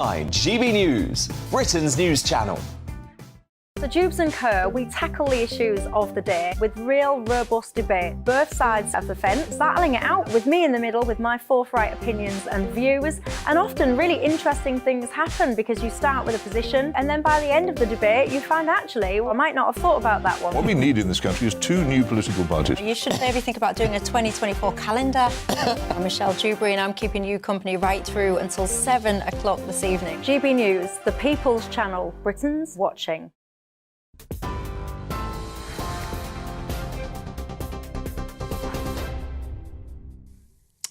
GB News, Britain's news channel. The Jubes & Co, we tackle the issues of the day with real, robust debate, both sides of the fence, battling it out with me in the middle with my forthright opinions and views. And often really interesting things happen because you start with a position and then by the end of the debate you find actually, I might not have thought about that one. What we need in this country is 2 new political parties. You should maybe think about doing a 2024 calendar. I'm Michelle Dewberry and I'm keeping you company right through until 7 o'clock this evening. GB News, the People's Channel, Britain's watching.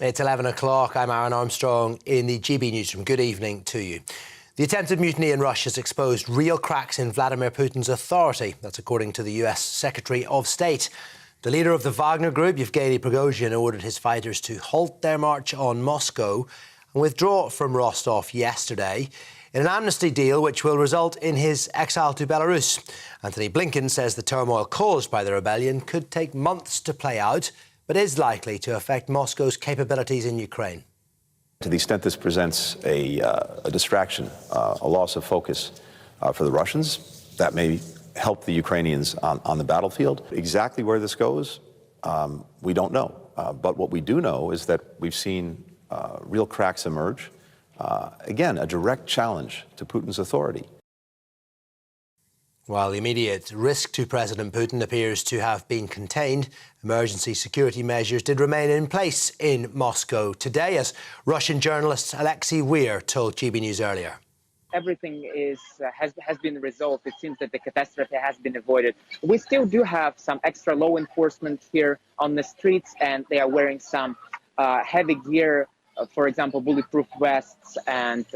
It's 11 o'clock. I'm Aaron Armstrong in the GB Newsroom. Good evening to you. The attempted mutiny in Russia has exposed real cracks in Vladimir Putin's authority. That's according to the US Secretary of State. The leader of the Wagner Group, Yevgeny Prigozhin, ordered his fighters to halt their march on Moscow and withdraw from Rostov yesterday in an amnesty deal which will result in his exile to Belarus. Anthony Blinken says the turmoil caused by the rebellion could take months to play out, but is likely to affect Moscow's capabilities in Ukraine. To the extent this presents a distraction, a loss of focus for the Russians, that may help the Ukrainians on the battlefield. Exactly where this goes, we don't know. But what we do know is that we've seen real cracks emerge. Again, a direct challenge to Putin's authority. While the immediate risk to President Putin appears to have been contained, emergency security measures did remain in place in Moscow today, as Russian journalist Alexei Weir told GB News earlier. Everything has been resolved. It seems that the catastrophe has been avoided. We still do have some extra law enforcement here on the streets, and they are wearing some heavy gear. For example, bulletproof vests and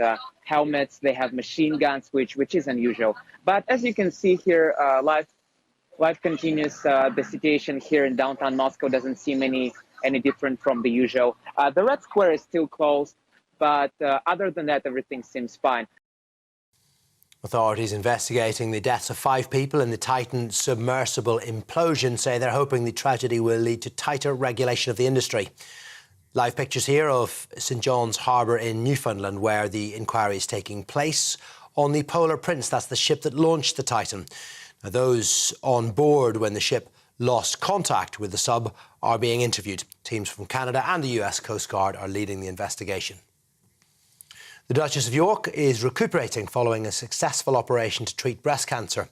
helmets. They have machine guns, which is unusual. But as you can see here, life continues. The situation here in downtown Moscow doesn't seem any different from the usual. The Red Square is still closed, but other than that, everything seems fine. Authorities investigating the deaths of 5 people in the Titan submersible implosion say they're hoping the tragedy will lead to tighter regulation of the industry. Live pictures here of St John's Harbour in Newfoundland, where the inquiry is taking place on the Polar Prince. That's the ship that launched the Titan. Now, those on board when the ship lost contact with the sub are being interviewed. Teams from Canada and the US Coast Guard are leading the investigation. The Duchess of York is recuperating following a successful operation to treat breast cancer.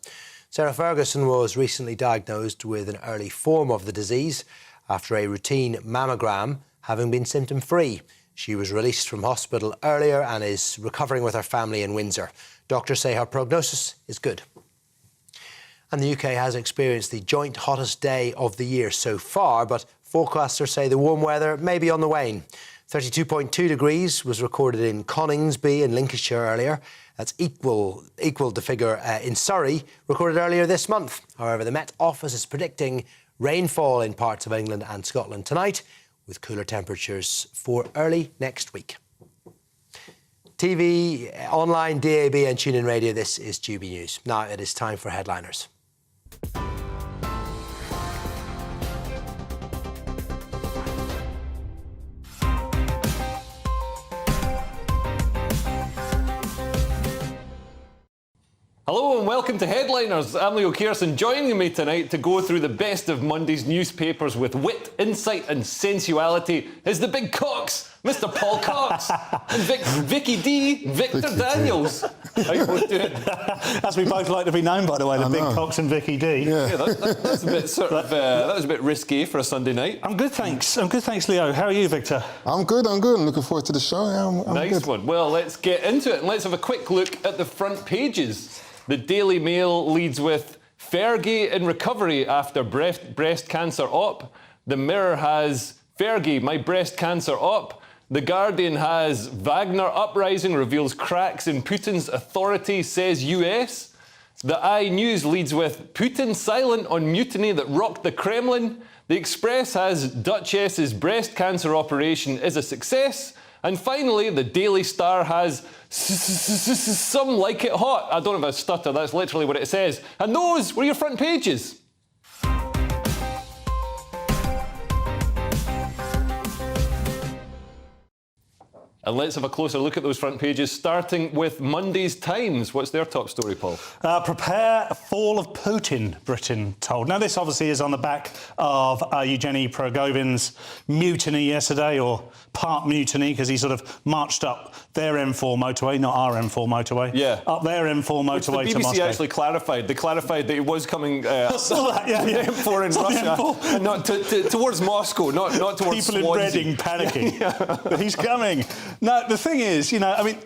Sarah Ferguson was recently diagnosed with an early form of the disease after a routine mammogram, having been symptom-free. She was released from hospital earlier and is recovering with her family in Windsor. Doctors say her prognosis is good. And the UK has experienced the joint hottest day of the year so far, but forecasters say the warm weather may be on the wane. 32.2 degrees was recorded in Coningsby in Lincolnshire earlier. That's equal the figure in Surrey, recorded earlier this month. However, the Met Office is predicting rainfall in parts of England and Scotland tonight, with cooler temperatures for early next week. TV, online, DAB and TuneIn Radio, this is GB News. Now it is time for headliners. Hello and welcome to Headliners. I'm Leo Kearson. Joining me tonight to go through the best of Monday's newspapers with wit, insight and sensuality is the big Cox, Mr. Paul Cox, and Vicky D, Victor Daniels. How you both doing? As we both like to be known, by the way, the big Cox and Vicky D. Yeah, that's a bit that was a bit risque for a Sunday night. I'm good, thanks. Leo. How are you, Victor? I'm good. I'm looking forward to the show. Yeah, I'm nice good. one. Well, let's get into it and let's have a quick look at the front pages. The Daily Mail leads with Fergie in recovery after breast cancer op. The Mirror has Fergie, my breast cancer op. The Guardian has Wagner uprising reveals cracks in Putin's authority, says US. The iNews leads with Putin silent on mutiny that rocked the Kremlin. The Express has Duchess's breast cancer operation is a success. And finally, the Daily Star has some like it hot. I don't have a stutter, that's literally what it says. And those were your front pages. And let's have a closer look at those front pages, starting with Monday's Times. What's their top story, Paul? Prepare a fall of Putin, Britain told. Now, this obviously is on the back of Yevgeny Prigogin's mutiny yesterday, or part mutiny, because he sort of marched up their M4 motorway, not our M4 motorway. Yeah. Up their M4 motorway the to Moscow. BBC actually clarified. They clarified that he was coming I saw that, yeah, yeah. M4 in Russia, and not towards Moscow, not towards people Swansea. in Reading panicking. But he's coming. No, the thing is, I mean,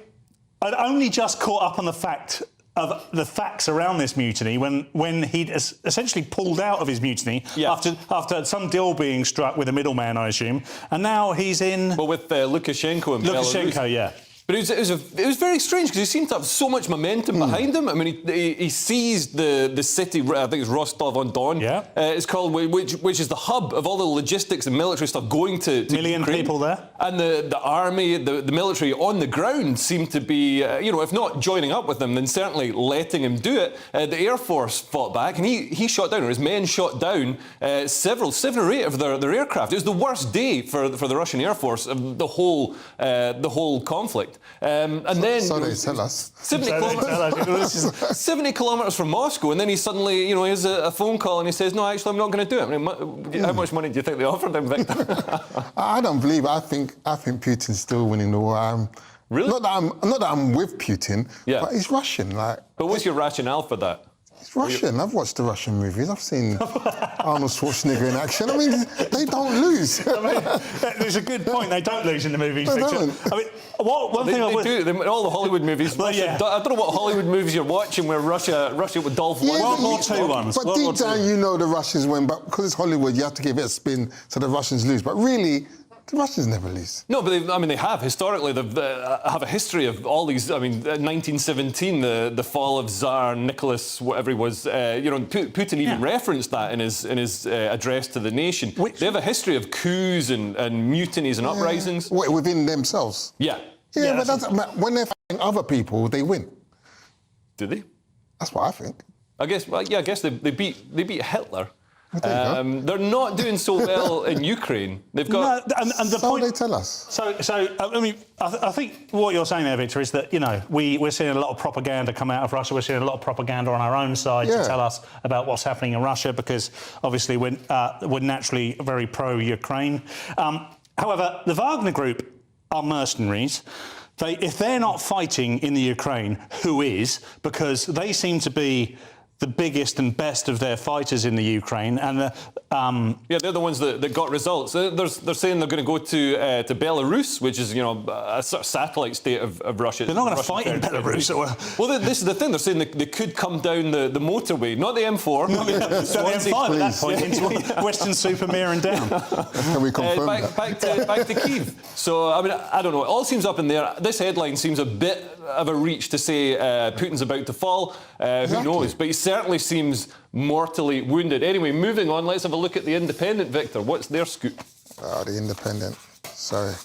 I'd only just caught up on the facts around this mutiny when he'd essentially pulled out of his mutiny after some deal being struck with a middleman, I assume, and now he's in. Well, with Lukashenko in Belarus. Lukashenko, yeah. But it was very strange because he seemed to have so much momentum behind him. I mean, he seized the city, I think it's Rostov-on-Don. Yeah. It's called, which is the hub of all the logistics and military stuff going to million Ukraine. People there. And the army, the military on the ground seemed to be, if not joining up with him, then certainly letting him do it. The Air Force fought back and he shot down, or his men shot down seven or eight of their aircraft. It was the worst day for the Russian Air Force of the whole conflict. And then so they tell us 70 kilometres from Moscow, and then he suddenly, he has a phone call and he says, "No, actually, I'm not going to do it." I mean, how much money do you think they offered him, Victor? I don't believe it. I think Putin's still winning the war. Really? Not that I'm with Putin, but he's Russian. But what's your rationale for that? It's Russian. I've watched the Russian movies. I've seen Arnold Schwarzenegger in action. I mean, they don't lose. I mean, there's a good point. They don't lose in the movies. They don't. I mean, one thing I would do. All the Hollywood movies. Well, yeah. I don't know what Hollywood movies you're watching where Russia with Dolph Lundgren. World War II ones. But deep down, the Russians win. But because it's Hollywood, you have to give it a spin so the Russians lose. But really, the Russians never lose. No, but they have. Historically, they have a history of all these. I mean, 1917, the fall of Tsar Nicholas, whatever he was. Putin even referenced that in his address to the nation. They have a history of coups and mutinies and uprisings. Within themselves. Yeah. Yeah, but when they're fighting other people, they win. Do they? That's what I think. I guess. Well, yeah. I guess they beat Hitler. They're not doing so well in Ukraine. They've got and the so point they tell us. So I mean, I think what you're saying there, Victor, is that we're seeing a lot of propaganda come out of Russia. We're seeing a lot of propaganda on our own side to tell us about what's happening in Russia, because obviously we're naturally very pro-Ukraine. However, the Wagner Group are mercenaries. If they're not fighting in the Ukraine, who is? Because they seem to be the biggest and best of their fighters in the Ukraine, and they're the ones that got results. They're saying they're going to go to Belarus, which is a sort of satellite state of Russia. They're not going to fight in Belarus. Well, this is the thing. They're saying they could come down the motorway, not the M4, not the M5 at that point, into Western Supermare and down. Can we confirm that? Back to Kyiv. So I mean, I don't know. It all seems up in there. This headline seems a bit of a reach to say Putin's about to fall. Who knows? But he certainly seems mortally wounded. Anyway, moving on, let's have a look at The Independent, Victor. What's their scoop? The Independent. Sorry.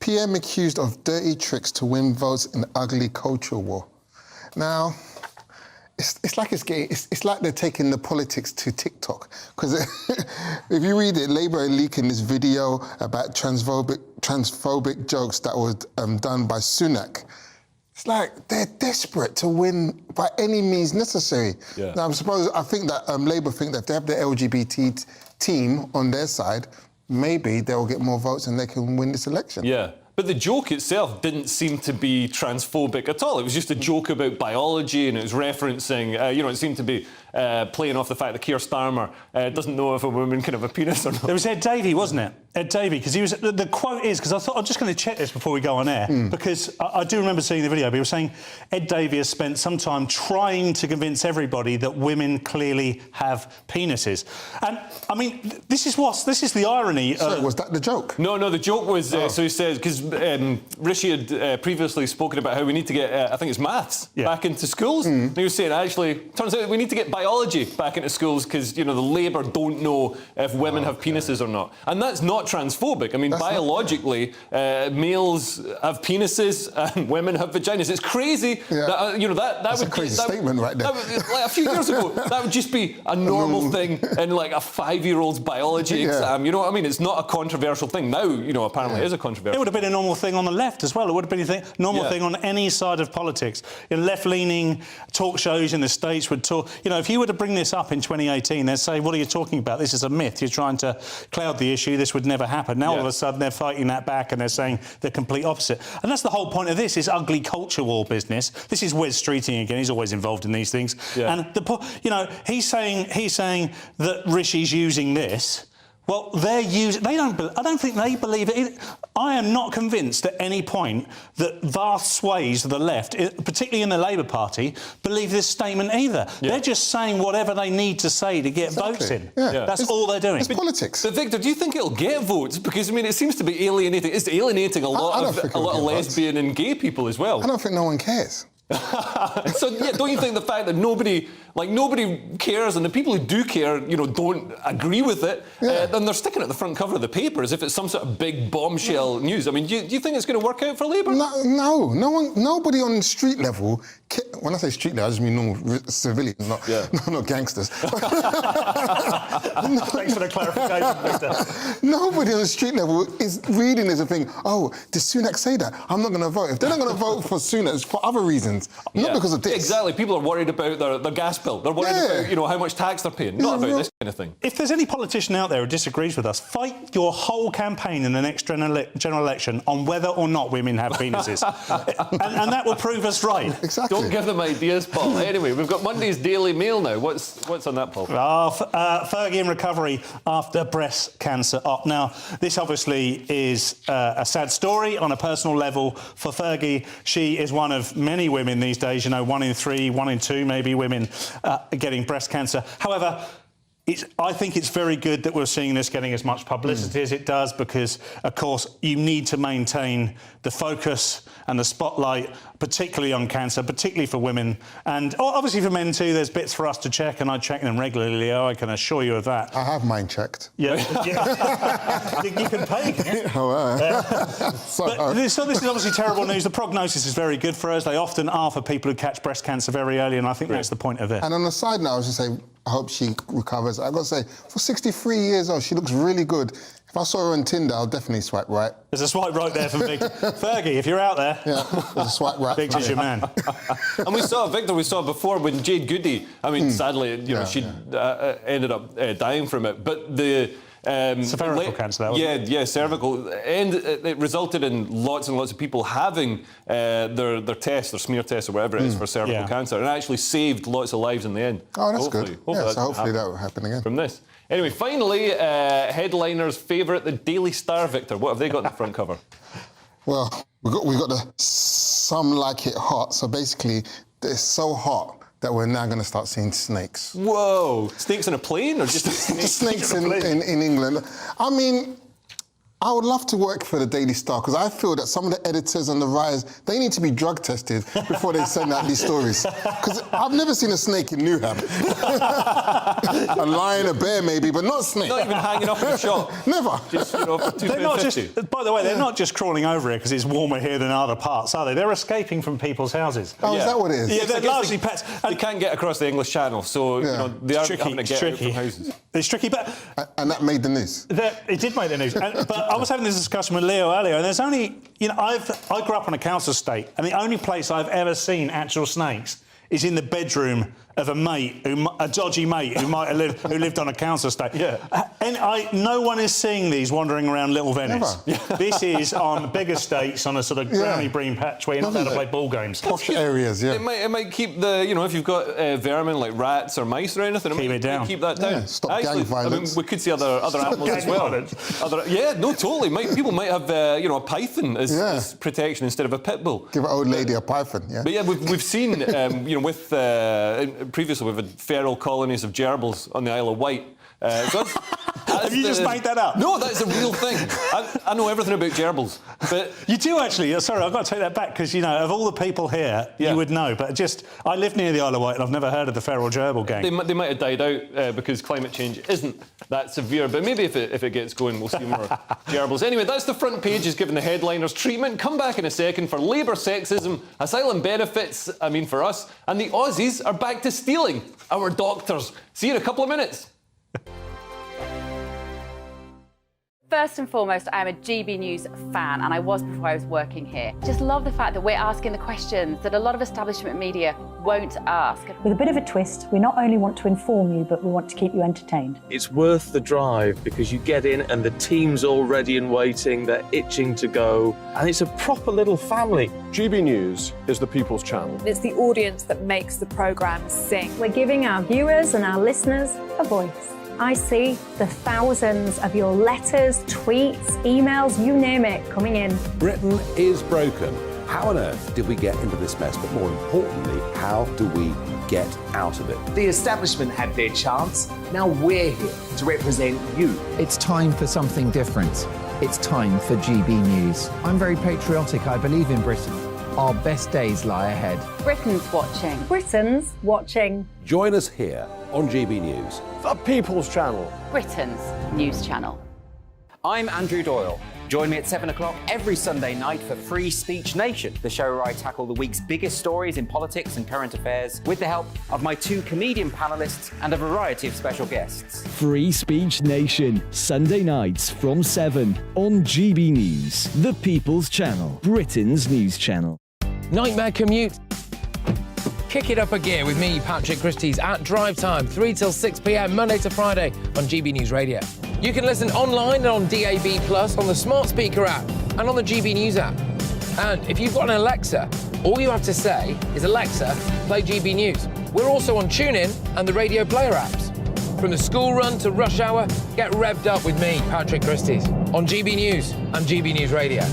PM accused of dirty tricks to win votes in ugly culture war. Now, it's like they're taking the politics to TikTok. Because if you read it, Labour are leaking this video about transphobic jokes that was done by Sunak. It's like they're desperate to win by any means necessary. Yeah. Now, I think that Labour think that if they have the LGBT team on their side, maybe they'll get more votes and they can win this election. Yeah. But the joke itself didn't seem to be transphobic at all. It was just a joke about biology, and it was referencing, it seemed to be playing off the fact that Keir Starmer doesn't know if a woman can have a penis or not. It was Ed Davey, wasn't it? Ed Davey, because he was. The quote is, because I thought I'm just going to check this before we go on air, because I do remember seeing the video. But he was saying Ed Davey has spent some time trying to convince everybody that women clearly have penises, and I mean, this is the irony. So was that the joke? No, the joke was so he says, because Rishi had previously spoken about how we need to get I think it's maths back into schools. And he was saying, actually, turns out we need to get biology biology back into schools because, you know, the Labour don't know if women have penises or not. And that's not transphobic. I mean, biologically, males have penises and women have vaginas. It's crazy that, you know, that's a crazy statement right there. Like a few years ago, that would just be a normal thing in like a 5-year-old's biology exam. You know what I mean? It's not a controversial thing. Now, you know, apparently it is a controversial. It would have been a normal thing on the left as well. It would have been a normal thing on any side of politics. You know, left-leaning talk shows in the States would talk. You know, if you were to bring this up in 2018, they'd say, "What are you talking about? This is a myth. You're trying to cloud the issue. This would never happen." Now all of a sudden they're fighting that back and they're saying the complete opposite. And that's the whole point of this: is ugly culture war business. This is Wes Streeting again. He's always involved in these things. And you know, he's saying that Rishi's using this. Well, they're using. They don't. I don't think they believe it. I am not convinced at any point that vast swathes of the left, particularly in the Labour Party, believe this statement either. They're just saying whatever they need to say to get votes in. That's all they're doing. It's politics. But Victor, do you think it'll get votes? Because I mean, it seems to be alienating. It's alienating a lot of lesbian and gay people as well. I don't think no one cares. So don't you think the fact that nobody cares, and the people who do care, you know, don't agree with it, then they're sticking it at the front cover of the paper as if it's some sort of big bombshell news? I mean, do you think it's going to work out for Labour? No one, nobody on street level. When I say street level, I just mean normal civilians, not gangsters. Thanks for the clarification, Victor. Nobody on the street level is reading this and thinking, "Oh, did Sunak say that? I'm not going to vote." If they're not going to vote for Sunak, it's for other reasons, not because of this. Exactly. People are worried about their gas bill. They're worried about, you know, how much tax they're paying, not about this kind of thing. If there's any politician out there who disagrees with us, fight your whole campaign in the next general election on whether or not women have penises. and that will prove us right. Exactly. Don't give them ideas, Paul. Anyway, we've got Monday's Daily Mail now. What's on that, Paul? Fergie in recovery after breast cancer op. Now, this obviously is a sad story on a personal level for Fergie. She is one of many women these days, you know, 1 in 3, 1 in 2 maybe women getting breast cancer. However, I think it's very good that we're seeing this getting as much publicity as it does because, of course, you need to maintain the focus and the spotlight, particularly on cancer, particularly for women. And obviously for men too, there's bits for us to check, and I check them regularly, Leo, I can assure you of that. I have mine checked. Yeah. You can pay, can you? So this is obviously terrible news. The prognosis is very good for us. They often are for people who catch breast cancer very early, and I think that's the point of it. And on the side note, I was just saying, I hope she recovers. I've got to say, for 63 years old, she looks really good. If I saw her on Tinder, I'll definitely swipe right. There's a swipe right there for Victor. Fergie, if you're out there. Yeah, there's a swipe right. Victor's your man. And we saw before when Jade Goody, I mean, sadly, you know, she ended up dying from it. But the... cervical cancer, that was cervical. And it resulted in lots and lots of people having their tests, their smear tests or whatever it is for cervical cancer, and actually saved lots of lives in the end. Oh, that's good. Hopefully that will happen again. From this. Anyway, finally, headliners' favourite, the Daily Star, Victor. What have they got on the front cover? Well, we got the Some Like It Hot. So basically, it's so hot that we're now going to start seeing snakes. Whoa! Snakes on a plane or just snakes in England? I mean, I would love to work for the Daily Star because I feel that some of the editors and the writers, they need to be drug tested before they send out these stories. Because I've never seen a snake in Newham. A lion, a bear maybe, but not a snake. Not even hanging up in the shop. Never. Just, you know, for £2.50. By the way, they're not just crawling over here because it's warmer here than other parts, are they? They're escaping from people's houses. Oh, is that what it is? Yeah, they're largely pets. They can't get across the English Channel, so you know, they are having to get out from houses. It's tricky, but... And that made the news. It did make the news. But I was having this discussion with Leo earlier, and there's only... You know, I grew up on a council estate, and the only place I've ever seen actual snakes is in the bedroom of a dodgy mate who lived on a council estate. Yeah. And no one is seeing these wandering around Little Venice. This is on big estates on a sort of browny green patch where you're not allowed to play ball games. Posh areas, yeah. It might keep the, you know, if you've got vermin like rats or mice or anything, it might keep that down. Yeah, stop gang violence. I mean, we could see other animals as well. Totally. Totally. People might have, you know, a python as protection instead of a pit bull. Give an old lady a python, yeah. But yeah, we've seen, you know, with previously we've had feral colonies of gerbils on the Isle of Wight. Have you just made that up? No, that's a real thing. I know everything about gerbils. But you do actually. Sorry, I've got to take that back because, you know, of all the people here, you would know. But I live near the Isle of Wight and I've never heard of the feral gerbil gang. They might have died out because climate change isn't that severe. But maybe if it gets going, we'll see more gerbils. Anyway, that's the front page, is giving the headliners treatment. Come back in a second for labour sexism, asylum benefits, for us. And the Aussies are back to stealing our doctors. See you in a couple of minutes. First and foremost, I'm a GB News fan, and I was before I was working here. Just love the fact that we're asking the questions that a lot of establishment media won't ask. With a bit of a twist, we not only want to inform you, but we want to keep you entertained. It's worth the drive because you get in and the team's all ready and waiting, they're itching to go, and it's a proper little family. GB News is the People's Channel. It's the audience that makes the programme sing. We're giving our viewers and our listeners a voice. I see the thousands of your letters, tweets, emails, you name it, coming in. Britain is broken. How on earth did we get into this mess? But more importantly, how do we get out of it? The establishment had their chance. Now we're here to represent you. It's time for something different. It's time for GB News. I'm very patriotic. I believe in Britain. Our best days lie ahead. Britain's watching. Britain's watching. Join us here on GB News. The People's Channel. Britain's news channel. I'm Andrew Doyle. Join me at 7 o'clock every Sunday night for Free Speech Nation, the show where I tackle the week's biggest stories in politics and current affairs with the help of my two comedian panellists and a variety of special guests. Free Speech Nation, Sunday nights from 7 on GB News, the People's Channel, Britain's news channel. Nightmare commute? Kick it up a gear with me, Patrick Christie's, at drive time, 3 till 6 p.m, Monday to Friday on GB News Radio. You can listen online and on DAB+, on the smart speaker app and on the GB News app. And if you've got an Alexa, all you have to say is, Alexa, play GB News. We're also on TuneIn and the Radio Player apps. From the school run to rush hour, get revved up with me, Patrick Christie's, on GB News and GB News Radio.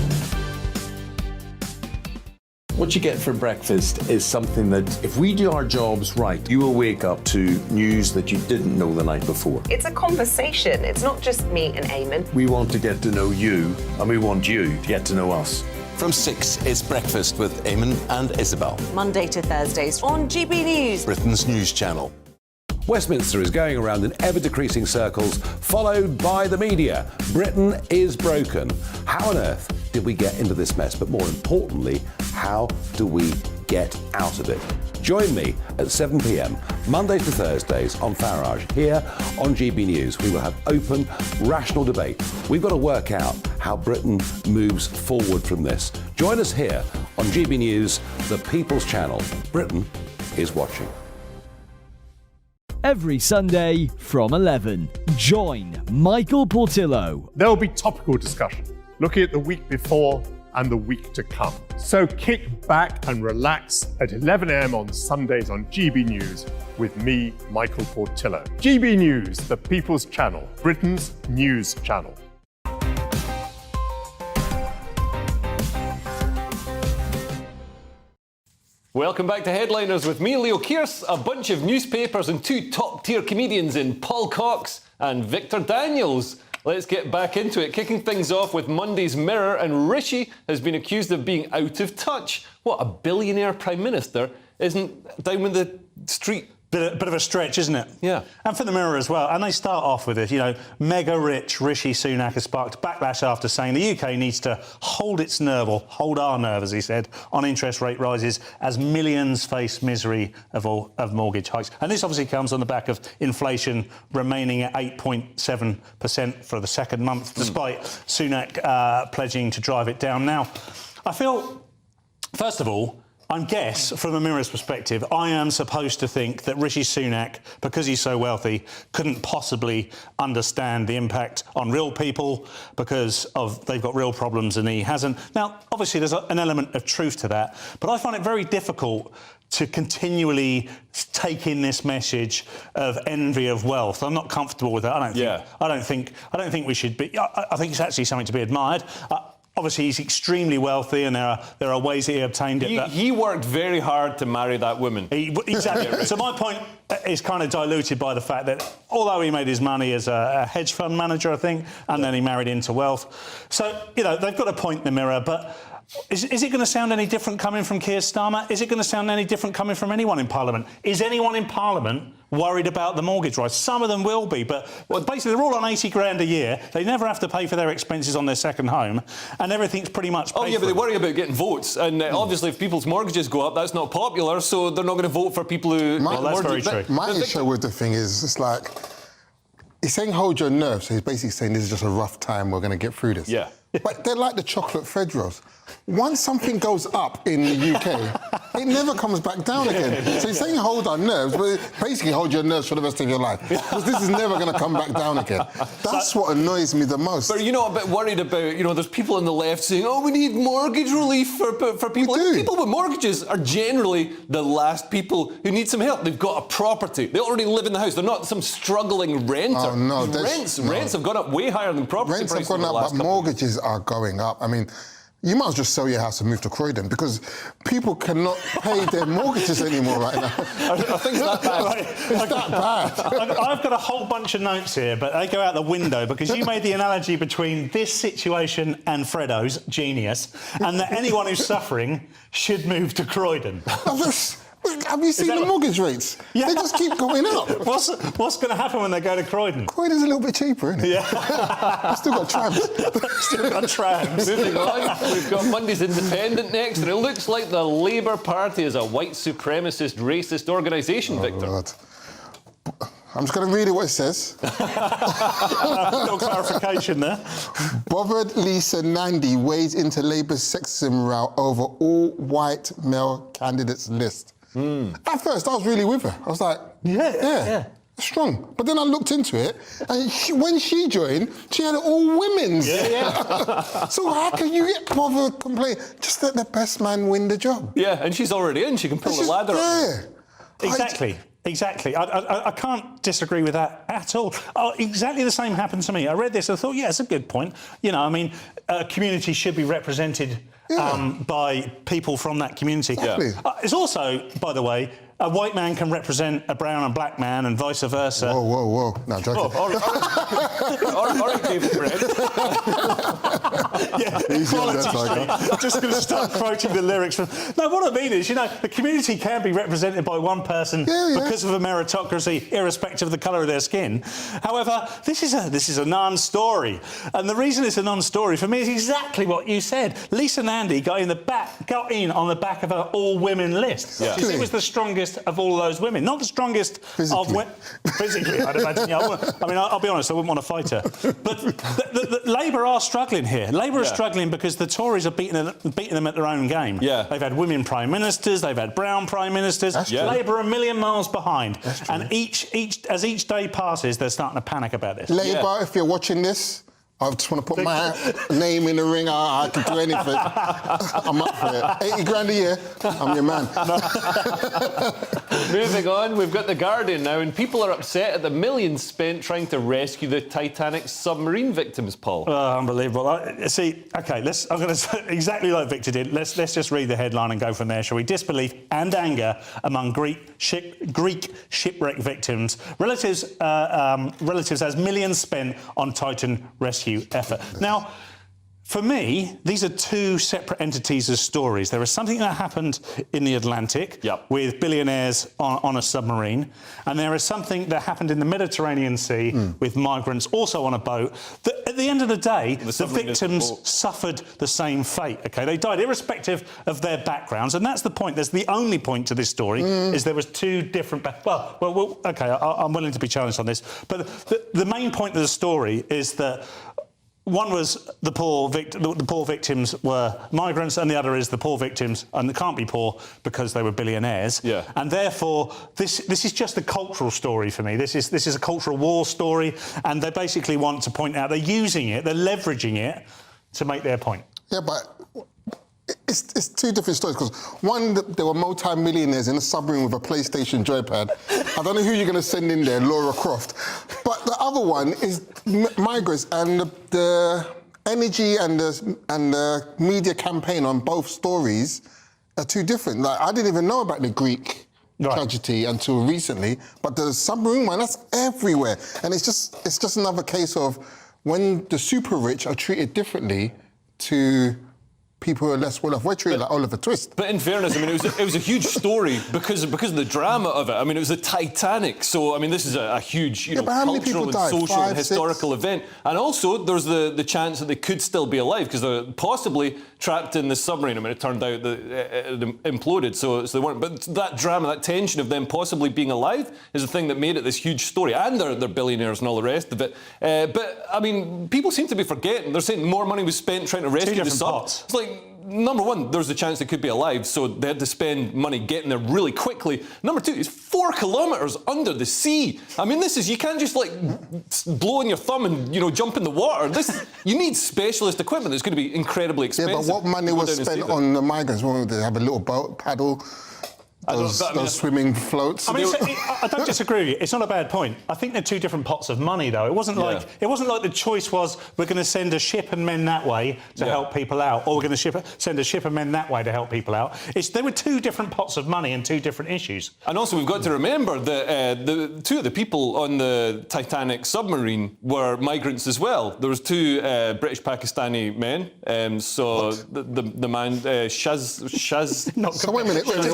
What you get for breakfast is something that, if we do our jobs right, you will wake up to news that you didn't know the night before. It's a conversation. It's not just me and Eamon. We want to get to know you, and we want you to get to know us. From 6, it's Breakfast with Eamon and Isabel. Monday to Thursdays on GB News, Britain's news channel. Westminster is going around in ever-decreasing circles, followed by the media. Britain is broken. How on earth did we get into this mess? But more importantly, how do we get out of it? Join me at 7 p.m, Mondays to Thursdays on Farage, here on GB News. We will have open, rational debate. We've got to work out how Britain moves forward from this. Join us here on GB News, the People's Channel. Britain is watching. Every Sunday from 11, join Michael Portillo. There will be topical discussion, looking at the week before and the week to come. So kick back and relax at 11 a.m. on Sundays on GB News with me, Michael Portillo. GB News, the People's Channel, Britain's news channel. Welcome back to Headliners with me, Leo Kearse, a bunch of newspapers and two top-tier comedians in Paul Cox and Victor Daniels. Let's get back into it. Kicking things off with Monday's Mirror, and Rishi has been accused of being out of touch. What, a billionaire Prime Minister isn't down with the street? Bit of a stretch, isn't it? Yeah. And for the Mirror as well. And they start off with it, you know, mega rich Rishi Sunak has sparked backlash after saying the UK needs to hold its nerve, or hold our nerve, as he said, on interest rate rises as millions face misery of mortgage hikes. And this obviously comes on the back of inflation remaining at 8.7% for the second month, despite Sunak pledging to drive it down. Now, I feel, first of all, I guess, from a Mirror's perspective, I am supposed to think that Rishi Sunak, because he's so wealthy, couldn't possibly understand the impact on real people because they've got real problems and he hasn't. Now, obviously, there's an element of truth to that, but I find it very difficult to continually take in this message of envy of wealth. I'm not comfortable with that. I don't think we should be. I think it's actually something to be admired. obviously he's extremely wealthy, and there are ways that he obtained it. He worked very hard to marry that woman. Exactly. So my point is kind of diluted by the fact that although he made his money as a hedge fund manager, I think, and then he married into wealth. So, you know, they've got a point in the mirror, but is it going to sound any different coming from Keir Starmer? Is it going to sound any different coming from anyone in Parliament? Is anyone in Parliament worried about the mortgage rise? Some of them will be, but basically they're all on 80 grand a year. They never have to pay for their expenses on their second home, and everything's pretty much paid Oh, yeah, but they worry about getting votes. And obviously, if people's mortgages go up, that's not popular, so they're not going to vote for people who... that's very true. My issue with the thing is, it's like, he's saying hold your nerve, so he's basically saying this is just a rough time, we're going to get through this. Yeah. But they're like the chocolate Fred rolls. Once something goes up in the UK, it never comes back down again. So he's saying hold our nerves, but basically hold your nerves for the rest of your life. Because this is never going to come back down again. That's what annoys me the most. But you're not a bit worried about, you know, there's people on the left saying, oh, we need mortgage relief for people. People with mortgages are generally the last people who need some help. They've got a property. They already live in the house. They're not some struggling renter. Oh, no. Rents have gone up way higher than property Rents prices. have gone up, but mortgages are going up. I mean, you might as well just sell your house and move to Croydon, because people cannot pay their mortgages anymore right now. I think it's that bad. It's that bad. I've got a whole bunch of notes here, but they go out the window because you made the analogy between this situation and Freddo's, genius, and that anyone who's suffering should move to Croydon. Have you seen the mortgage rates? Yeah. They just keep going up. What's going to happen when they go to Croydon? Croydon's a little bit cheaper, isn't it? Yeah. Still got trams. Still got trams. Moving on, we've got Monday's Independent next, and it looks like the Labour Party is a white supremacist, racist organisation, Victor. God. I'm just going to read it what it says. No clarification there. Bothered Lisa Nandy wades into Labour's sexism row over all-white male candidates list. At first, I was really with her. I was like, yeah. Strong. But then I looked into it, and when she joined, she had all women's. Yeah. So how can you get bothered complaining? Just let the best man win the job. Yeah, and she's already in. She can pull the ladder up. Exactly. Exactly. I can't disagree with that at all. Exactly the same happened to me. I read this and I thought, yeah, it's a good point. You know, I mean, a community should be represented by people from that community. Exactly. It's also, by the way, a white man can represent a brown and black man and vice versa. Whoa. No, I'm joking. Orange David Bread. I'm just going to start quoting the lyrics from... No, what I mean is, you know, the community can be represented by one person because of a meritocracy, irrespective of the colour of their skin. However, this is a non-story. And the reason it's a non-story for me is exactly what you said. Lisa Nandy got in on the back of an all-women list. Yeah. She was the strongest of all those women. Not the strongest physically. Physically, I'd imagine. Yeah, I'll be honest, I wouldn't want to fight her. But the Labour are struggling here. Labour are struggling because the Tories are beating them at their own game. Yeah. They've had women prime ministers, they've had brown prime ministers. Labour are a million miles behind. And as each day passes, they're starting to panic about this. Labour, if you're watching this, I just want to put my name in the ring. I can do anything. I'm up for it. 80 grand a year, I'm your man. Moving on, we've got The Guardian now, and people are upset at the millions spent trying to rescue the Titanic's submarine victims, Paul. Oh, unbelievable. See, OK, I'm going to say exactly like Victor did. Let's just read the headline and go from there, shall we? Disbelief and anger among Greek shipwreck victims. Relatives as millions spent on Titan rescue effort. Now, for me, these are two separate entities of stories. There is something that happened in the Atlantic with billionaires on a submarine, and there is something that happened in the Mediterranean Sea with migrants also on a boat. That, at the end of the day, the victims suffered the same fate. Okay, they died irrespective of their backgrounds, and that's the point. That's the only point to this story is there was two different. Well, okay, I'm willing to be challenged on this, but the main point of the story is that. One was the poor victims were migrants, and the other is the poor victims, and they can't be poor because they were billionaires. Yeah. And therefore, this is just a cultural story for me. This is a cultural war story, and they basically want to point out they're using it, they're leveraging it to make their point. Yeah, but it's two different stories, because one, there were multi-millionaires in a submarine with a PlayStation joypad. I don't know who you're going to send in there, Laura Croft. But the other one is migrants, and the energy and the media campaign on both stories are too different. Like, I didn't even know about the Greek tragedy until recently, but the submarine one, that's everywhere. And it's just another case of when the super rich are treated differently to people who are less well off. We're treated like Oliver Twist. But in fairness, I mean, it was a huge story because of the drama of it. I mean, it was the Titanic, so I mean, this is a huge, you know, cultural and social and historical event. And also, there's the chance that they could still be alive because they're possibly trapped in the submarine. I mean, it turned out that it imploded, so they weren't. But that drama, that tension of them possibly being alive, is the thing that made it this huge story. And they're billionaires and all the rest of it. But I mean, people seem to be forgetting. They're saying more money was spent trying to rescue the sub. It's like, number one, there's a chance they could be alive, so they had to spend money getting there really quickly. Number two, it's 4 kilometres under the sea. I mean, you can't just like blow on your thumb and, you know, jump in the water. You need specialist equipment that's going to be incredibly expensive. Yeah, but what money was spent on the migrants? Well, they have a little boat, paddle, those swimming floats. I mean, I don't disagree with you. It's not a bad point. I think they're two different pots of money, though. It wasn't like the choice was we're going to send a ship and men that way to help people out, or we're going to send a ship and men that way to help people out. There were two different pots of money and two different issues. And also, we've got to remember that the two of the people on the Titanic submarine were migrants as well. There was 2 British Pakistani men. So the man Shaz. So wait a minute. Wait.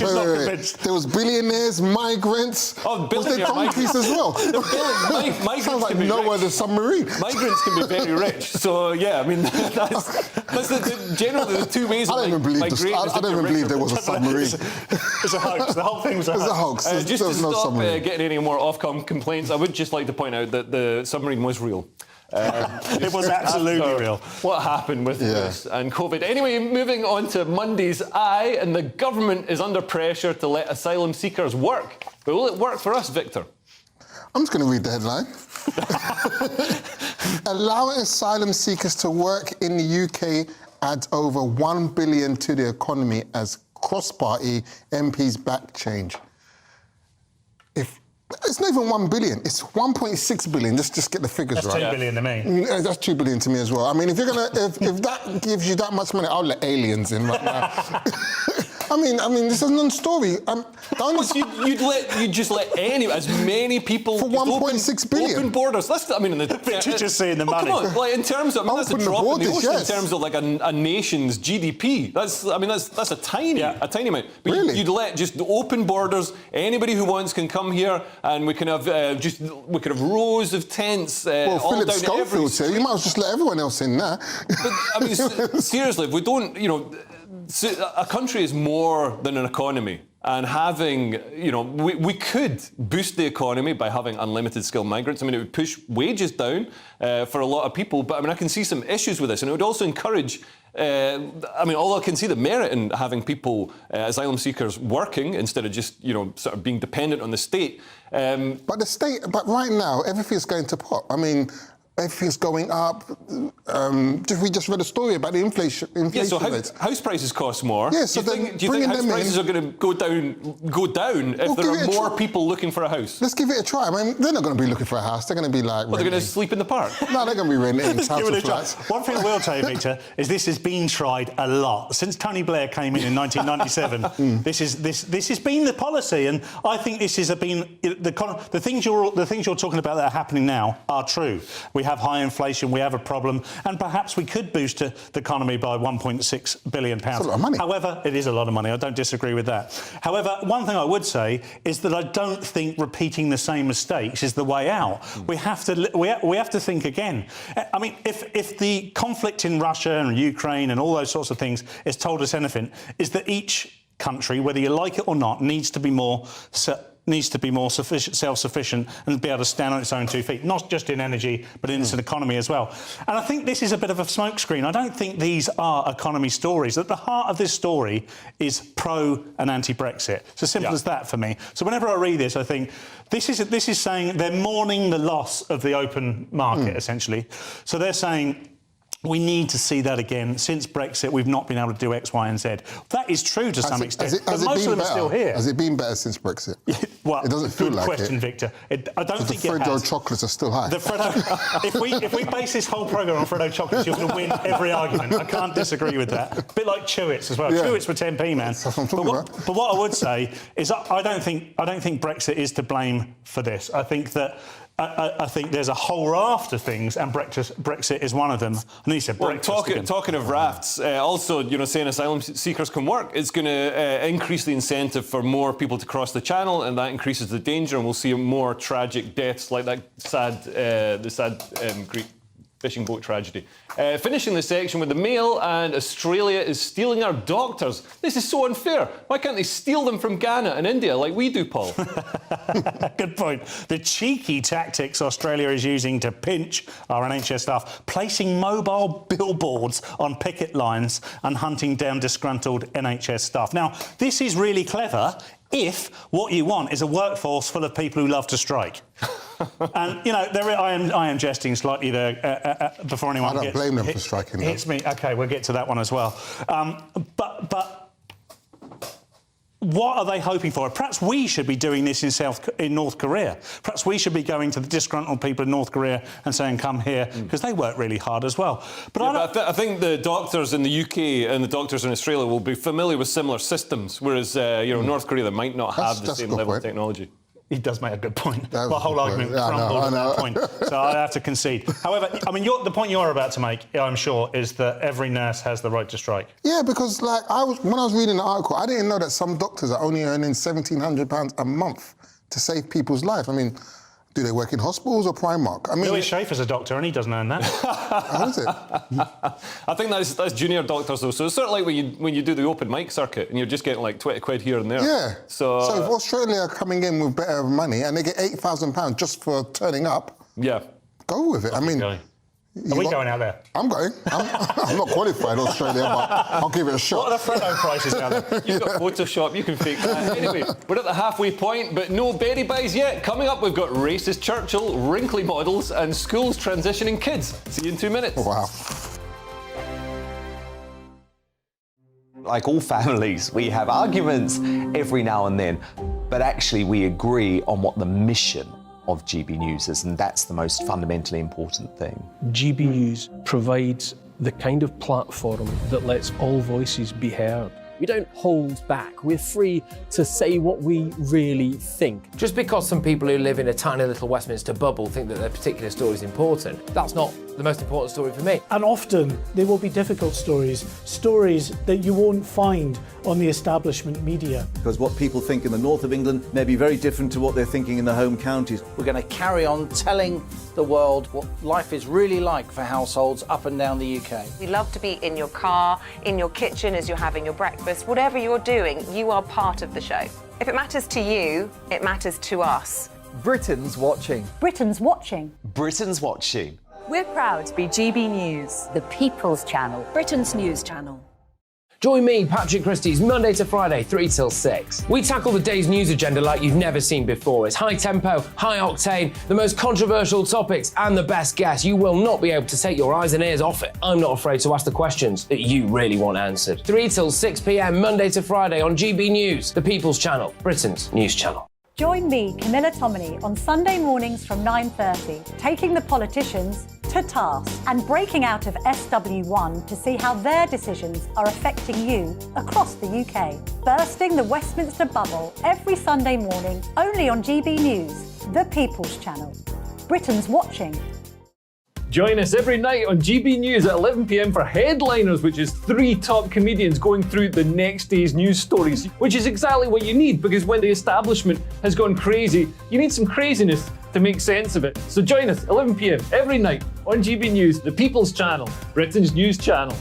There was billionaires, migrants. Oh, was there donkeys as well? Sounds like Noah the submarine. Migrants can be very rich. So yeah, I mean that's generally the 2 ways. I don't even believe there was a submarine. It's a hoax. The whole thing was a hoax. Just to stop getting any more Ofcom complaints, I would just like to point out that the submarine was real. It was absolutely real. What happened with this and COVID? Anyway, moving on to Monday's Eye, and the government is under pressure to let asylum seekers work. But will it work for us, Victor? I'm just going to read the headline. Allowing asylum seekers to work in the UK adds over 1 billion to the economy as cross-party MPs back change. It's not even 1 billion. It's 1.6 billion. Just get the figures right. That's 2 billion to me. That's 2 billion to me as well. I mean, if if that gives you that much money, I'll let aliens in right now. I mean, this is a non-story. You'd just let as many people for 1.6 billion open borders. You're just saying the money. Come on, like in terms of that's a drop in the ocean in terms of like a nation's GDP. That's a tiny amount. But really? You'd let just open borders. Anybody who wants can come here, and we can have rows of tents. Well, all Philip down Schofield said you might as well just let everyone else in there. But I mean, seriously, if we don't, you know. A country is more than an economy, and having, you know, we could boost the economy by having unlimited skilled migrants. I mean, it would push wages down for a lot of people, but I mean, I can see some issues with this, and it would also encourage. Although I can see the merit in having people, asylum seekers, working instead of just, you know, sort of being dependent on the state. But right now, everything's going to pot. I mean. Everything's going up. We just read a story about the inflation so rates. House prices cost more. Yeah, so do you think house prices are going to go down if there are more people looking for a house? Let's give it a try. I mean, they're not going to be looking for a house. They're going to be like. Well, they're going to sleep in the park. No, they're going to be renting council flats. One thing I will tell you, Victor, is this has been tried a lot since Tony Blair came in 1997. This has been the policy, and I think this has been the things you're talking about that are happening now are true. We have high inflation, we have a problem, and perhaps we could boost the economy by £1.6 billion. That's a lot of money. However, it is a lot of money. I don't disagree with that. However, one thing I would say is that I don't think repeating the same mistakes is the way out. We have to think again. I mean, if the conflict in Russia and Ukraine and all those sorts of things has told us anything, is that each country, whether you like it or not, needs to be more self-sufficient and be able to stand on its own 2 feet, not just in energy, but in its economy as well. And I think this is a bit of a smokescreen. I don't think these are economy stories. At the heart of this story is pro and anti-Brexit. It's as simple as that for me. So whenever I read this, I think this is saying they're mourning the loss of the open market, essentially. So they're saying We need to see that again. Since Brexit, we've not been able to do X, Y, and Z. That is true to some extent, but most of them are still here. Has it been better since Brexit? Well, it doesn't feel like question, it. Victor. I don't think the it has. Freddo chocolates are still high. The Freddo, if we base this whole programme on Freddo chocolates, you're going to win every argument. I can't disagree with that. A bit like Chewits as well. Yeah. Chewits were 10p, man. That's what I'm talking about. But what I would say is I don't think Brexit is to blame for this. I think that. I think there's a whole raft of things, and Brexit is one of them. And he said, talking of rafts, also, saying asylum seekers can work, it's going to increase the incentive for more people to cross the channel, and that increases the danger, and we'll see more tragic deaths like that sad Greek fishing boat tragedy. Finishing the section with the Mail, and Australia is stealing our doctors. This is so unfair. Why can't they steal them from Ghana and India like we do, Paul? Good point. The cheeky tactics Australia is using to pinch our NHS staff, placing mobile billboards on picket lines and hunting down disgruntled NHS staff. Now, this is really clever if what you want is a workforce full of people who love to strike. And, I am jesting slightly there before anyone I don't blame them for striking. Hits me. OK, we'll get to that one as well. But what are they hoping for? Perhaps we should be doing this in North Korea. Perhaps we should be going to the disgruntled people in North Korea and saying, come here, because they work really hard as well. But I think the doctors in the UK and the doctors in Australia will be familiar with similar systems, whereas North Korea, they might not have the same level of technology. He does make a good point. My whole argument crumbled at that point, so I have to concede. However, the point you're about to make, I'm sure, is that every nurse has the right to strike. Yeah, because when I was reading the article, I didn't know that some doctors are only earning £1,700 a month to save people's life. Do they work in hospitals or Primark? Louis Schaefer's a doctor and he doesn't earn that. How is it? I think that's junior doctors though. So it's sort of like when you do the open mic circuit and you're just getting like 20 quid here and there. Yeah. So if Australia are coming in with better money and they get £8,000 just for turning up, yeah, go with it. Are we going out there? I'm going. I'm not qualified in Australia, but I'll give it a shot. What are the Freddo prices out there? You've got Photoshop, you can fake that. Anyway, we're at the halfway point, but no berry buys yet. Coming up, we've got racist Churchill, wrinkly models, and schools transitioning kids. See you in 2 minutes. Wow. Like all families, we have arguments every now and then, but actually we agree on what the mission of GB News is, and that's the most fundamentally important thing. GB News provides the kind of platform that lets all voices be heard. We don't hold back. We're free to say what we really think. Just because some people who live in a tiny little Westminster bubble think that their particular story is important, that's not the most important story for me. And often there will be difficult stories that you won't find on the establishment media. Because what people think in the north of England may be very different to what they're thinking in their home counties. We're going to carry on telling the world what life is really like for households up and down the UK. We love to be in your car, in your kitchen as you're having your breakfast. Whatever you're doing, you are part of the show. If it matters to you, it matters to us. Britain's watching. Britain's watching. Britain's watching. We're proud to be GB News, The People's Channel. Britain's news channel. Join me, Patrick Christie's, Monday to Friday, 3 till 6. We tackle the day's news agenda like you've never seen before. It's high tempo, high octane, the most controversial topics, and the best guests. You will not be able to take your eyes and ears off it. I'm not afraid to ask the questions that you really want answered. 3 till 6 p.m, Monday to Friday on GB News, the People's Channel, Britain's news channel. Join me, Camilla Tominey, on Sunday mornings from 9:30, taking the politicians to task and breaking out of SW1 to see how their decisions are affecting you across the UK. Bursting the Westminster bubble every Sunday morning, only on GB News, the People's Channel. Britain's watching. Join us every night on GB News at 11 p.m. for Headliners, which is 3 top comedians going through the next day's news stories, which is exactly what you need, because when the establishment has gone crazy, you need some craziness to make sense of it. So join us 11 p.m. every night on GB News, the People's Channel, Britain's news channel.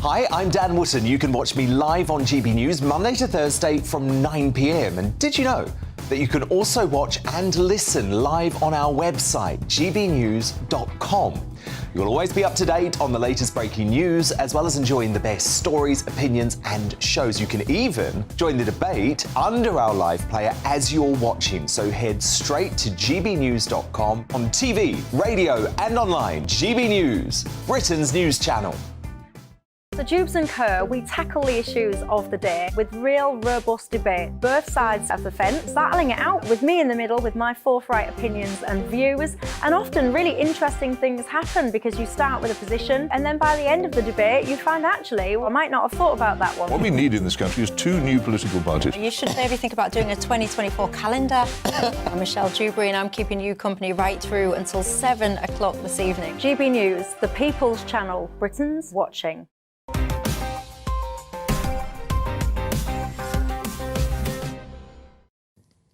Hi, I'm Dan Wootton. You can watch me live on GB News Monday to Thursday from 9 p.m. And did you know that you can also watch and listen live on our website, gbnews.com. You'll always be up to date on the latest breaking news, as well as enjoying the best stories, opinions, and shows. You can even join the debate under our live player as you're watching. So head straight to gbnews.com on TV, radio, and online. GB News, Britain's news channel. So Jubes and Co, we tackle the issues of the day with real robust debate, both sides of the fence, battling it out with me in the middle with my forthright opinions and views. And often really interesting things happen because you start with a position and then by the end of the debate you find actually, well, I might not have thought about that one. What we need in this country is 2 new political parties. You should maybe think about doing a 2024 calendar. I'm Michelle Dewberry and I'm keeping you company right through until 7 o'clock this evening. GB News, the People's Channel, Britain's watching.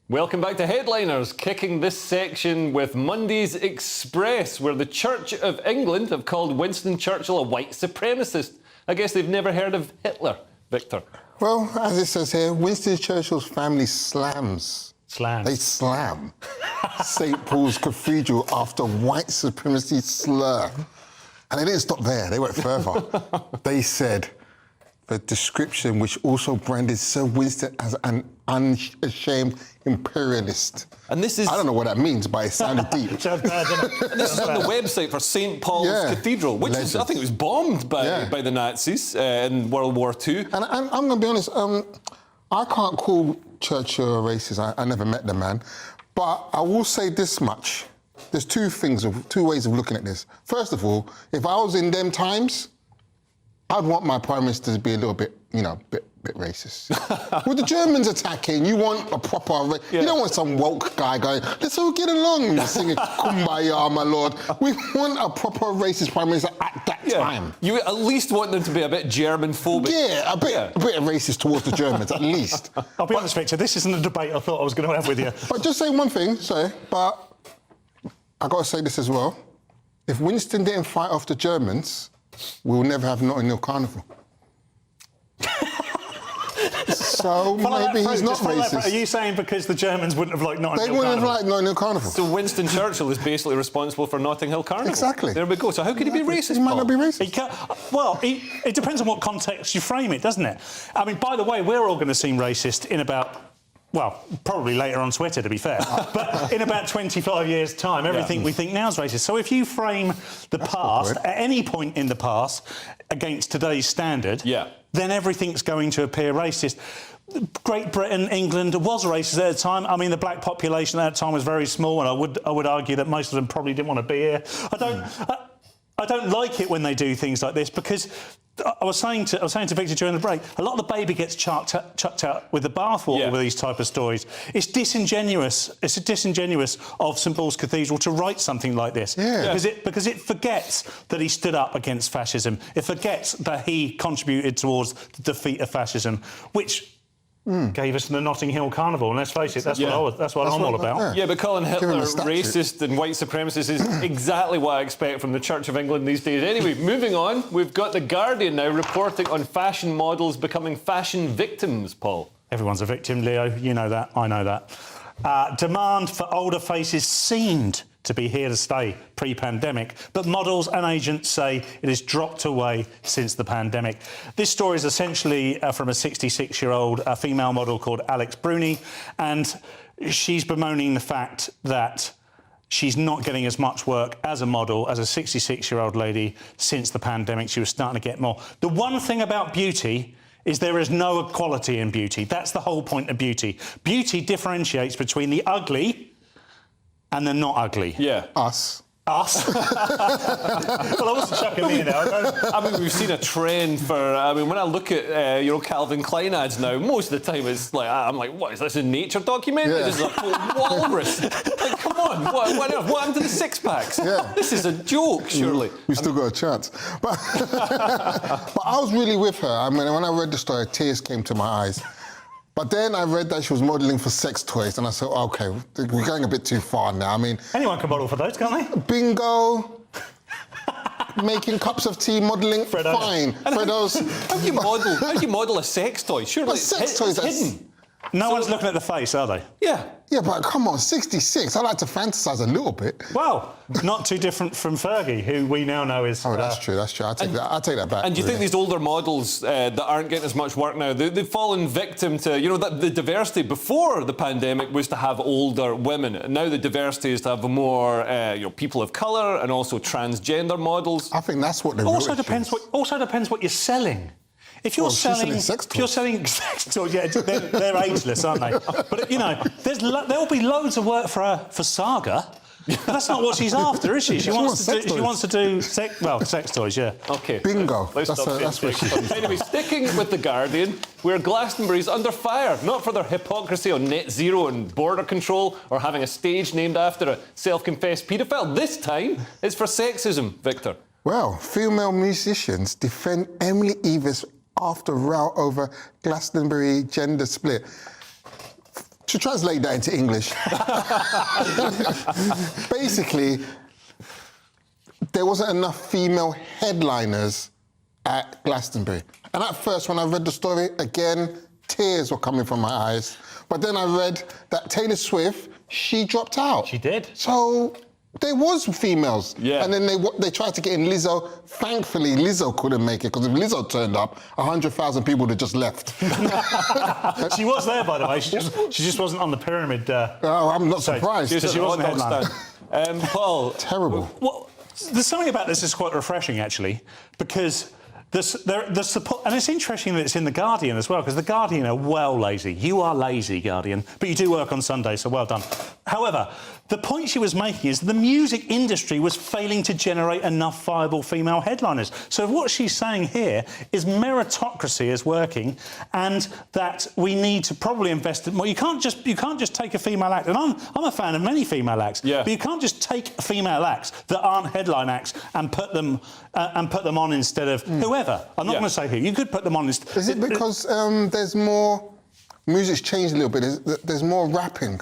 Welcome back to Headliners, kicking this section with Monday's Express, where the Church of England have called Winston Churchill a white supremacist. I guess they've never heard of Hitler, Victor. Well, as it says here, Winston Churchill's family slams. They slam St. Paul's Cathedral after white supremacy slur. And they didn't stop there, they went further. They said the description which also branded Sir Winston as an unashamed imperialist. And this is... I don't know what that means, but it sounded deep. And this is on the website for St. Paul's Cathedral, which is, I think it was bombed by the Nazis in World War II. And I'm going to be honest, I can't call Churchill a racist. I never met the man. But I will say this much. There's two ways of looking at this. First of all, if I was in them times, I'd want my Prime Minister to be a little bit, bit racist. With the Germans attacking, you want a proper... You don't want some woke guy going, let's all get along, singing Kumbaya, my lord. We want a proper racist Prime Minister at that time. You at least want them to be a bit German-phobic. Yeah, a bit racist towards the Germans, at least. I'll be honest, Victor, this isn't a debate I thought I was going to have with you. But just say one thing, but I got to say this as well. If Winston didn't fight off the Germans, we'll never have Notting Hill Carnival. So maybe he's not racist. Are you saying because the Germans wouldn't have liked Notting Hill Carnival? They wouldn't have liked Notting Hill Carnival. So Winston Churchill is basically responsible for Notting Hill Carnival. Exactly. There we go. So how could he be racist, He might Paul? not be racist. Well, it depends on what context you frame it, doesn't it? I mean, by the way, we're all going to seem racist in about... Well, probably later on Twitter, to be fair. But in about 25 years' time, everything we think now is racist. So if you frame the past, at any point in the past, against today's standard, then everything's going to appear racist. Great Britain, England was racist at the time. I mean, the black population at that time was very small, and I would argue that most of them probably didn't want to be here. I don't like it when they do things like this because I was saying to Victor during the break, a lot of the baby gets chucked out with the bathwater with these type of stories. It's disingenuous. It's disingenuous of St Paul's Cathedral to write something like this because it forgets that he stood up against fascism. It forgets that he contributed towards the defeat of fascism, which gave us the Notting Hill Carnival, and let's face it, that's what I'm all about. Yeah, but calling Hitler racist and white supremacist is exactly what I expect from the Church of England these days. Anyway, moving on, we've got The Guardian now reporting on fashion models becoming fashion victims, Paul. Everyone's a victim, Leo. You know that. I know that. Demand for older faces seemed to be here to stay pre-pandemic, but models and agents say it has dropped away since the pandemic. This story is essentially from a 66-year-old female model called Alex Bruni, and she's bemoaning the fact that she's not getting as much work as a model as a 66-year-old lady since the pandemic. She was starting to get more. The one thing about beauty is there is no equality in beauty. That's the whole point of beauty. Beauty differentiates between the ugly and they're not ugly. Yeah. Us. Well, I wasn't chucking me in there. I mean, we've seen a trend for... I mean, when I look at, Calvin Klein ads now, most of the time it's like, I'm like, what, is this a nature documentary? This is a full walrus. Like, come on, what happened to the six-packs? This is a joke, surely. We've still got a chance. But I was really with her. I mean, when I read the story, tears came to my eyes. But then I read that she was modelling for sex toys, and I said, OK, we're going a bit too far now. I mean... Anyone can model for those, can't they? Bingo, making cups of tea, modelling, fine. Freddo's. How do you model a sex toy? Surely sex toys, it's hidden. No one's looking at the face, are they? Yeah, but come on, 66. I like to fantasise a little bit. Well, not too different from Fergie, who we now know is... Oh, that's true. I take that back. And do you think really. these older models that aren't getting as much work now, they've fallen victim to, you know, that the diversity before the pandemic was to have older women. And now the diversity is to have more, you know, people of colour and also transgender models. I think that's what the Also depends what you're selling. If you're selling sex toys, yeah, they're ageless, aren't they? But you know, there'll be loads of work for Saga. But that's not what she's after, is she? She wants to do sex toys, yeah. Okay. Bingo. That's what she is. Anyway, sticking with The Guardian, where Glastonbury's under fire, not for their hypocrisy on net zero and border control or having a stage named after a self-confessed paedophile. This time, it's for sexism, Victor. Well, female musicians defend Emily Eva's after row over Glastonbury gender split. To translate that into English, basically, there wasn't enough female headliners at Glastonbury. And at first, when I read the story, again, tears were coming from my eyes. But then I read that Taylor Swift, she dropped out. She did. So there was females. Yeah. And then they tried to get in Lizzo. Thankfully, Lizzo couldn't make it, because if Lizzo turned up, 100,000 people would have just left. She was there, by the way. She just wasn't on the pyramid. Oh, I'm not surprised. She wasn't the headline. Paul. Terrible. Well, there's something about this that's quite refreshing, actually, because the support, and it's interesting that it's in The Guardian as well, because The Guardian are well lazy. You are lazy, Guardian, but you do work on Sunday, so well done. However, the point she was making is the music industry was failing to generate enough viable female headliners. So what she's saying here is meritocracy is working, and that we need to probably invest in more. You can't just take a female act, and I'm a fan of many female acts. Yeah. But you can't just take female acts that aren't headline acts and put them on instead of whoever. I'm not going to say who. You could put them on instead. Is it because there's more... Music's changed a little bit. There's more rapping.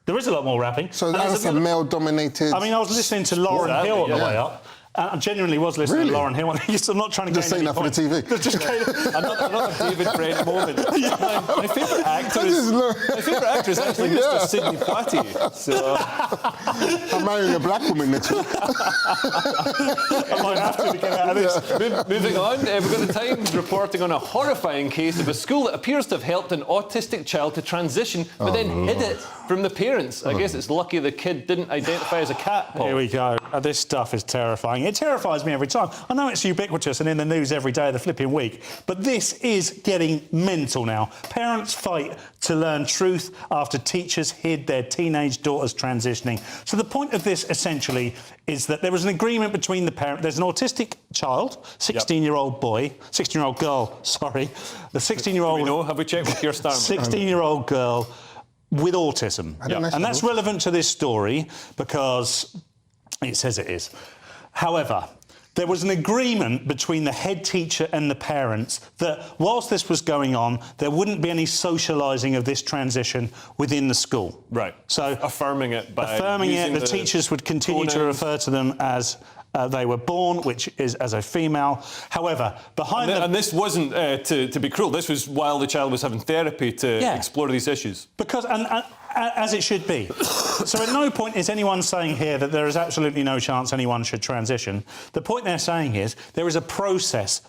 There is a lot more rapping. So that's a male-dominated... I mean, I was listening to Lauryn Hill on the way up. I genuinely was listening to Lauryn Hill. I'm not trying to just saying that for the TV. I'm not a David Brent moment. My favourite actor is actually Mr. Sidney Poitier. So I'm marrying a black woman next week. I might have to get out of this. Moving on, we've got the Times reporting on a horrifying case of a school that appears to have helped an autistic child to transition, but then hid it from the parents. I guess it's lucky the kid didn't identify as a cat, Paul. Here we go. This stuff is terrifying. It terrifies me every time. I know it's ubiquitous and in the news every day of the flipping week, but this is getting mental now. Parents fight to learn truth after teachers hid their teenage daughter's transitioning. So the point of this, essentially, is that there was an agreement between the parent. There's an autistic child, 16-year-old boy, 16-year-old girl, sorry. The 16-year-old... Do we know? Have we checked with Keir Starmer? 16-year-old girl with autism. And that's relevant to this story because it says it is. However, there was an agreement between the head teacher and the parents that whilst this was going on, there wouldn't be any socialising of this transition within the school. Right. So affirming it by the teachers would continue to refer to them as they were born, which is as a female. However, and this wasn't to be cruel. This was while the child was having therapy to explore these issues. Because as it should be. So at no point is anyone saying here that there is absolutely no chance anyone should transition. The point they're saying is there is a process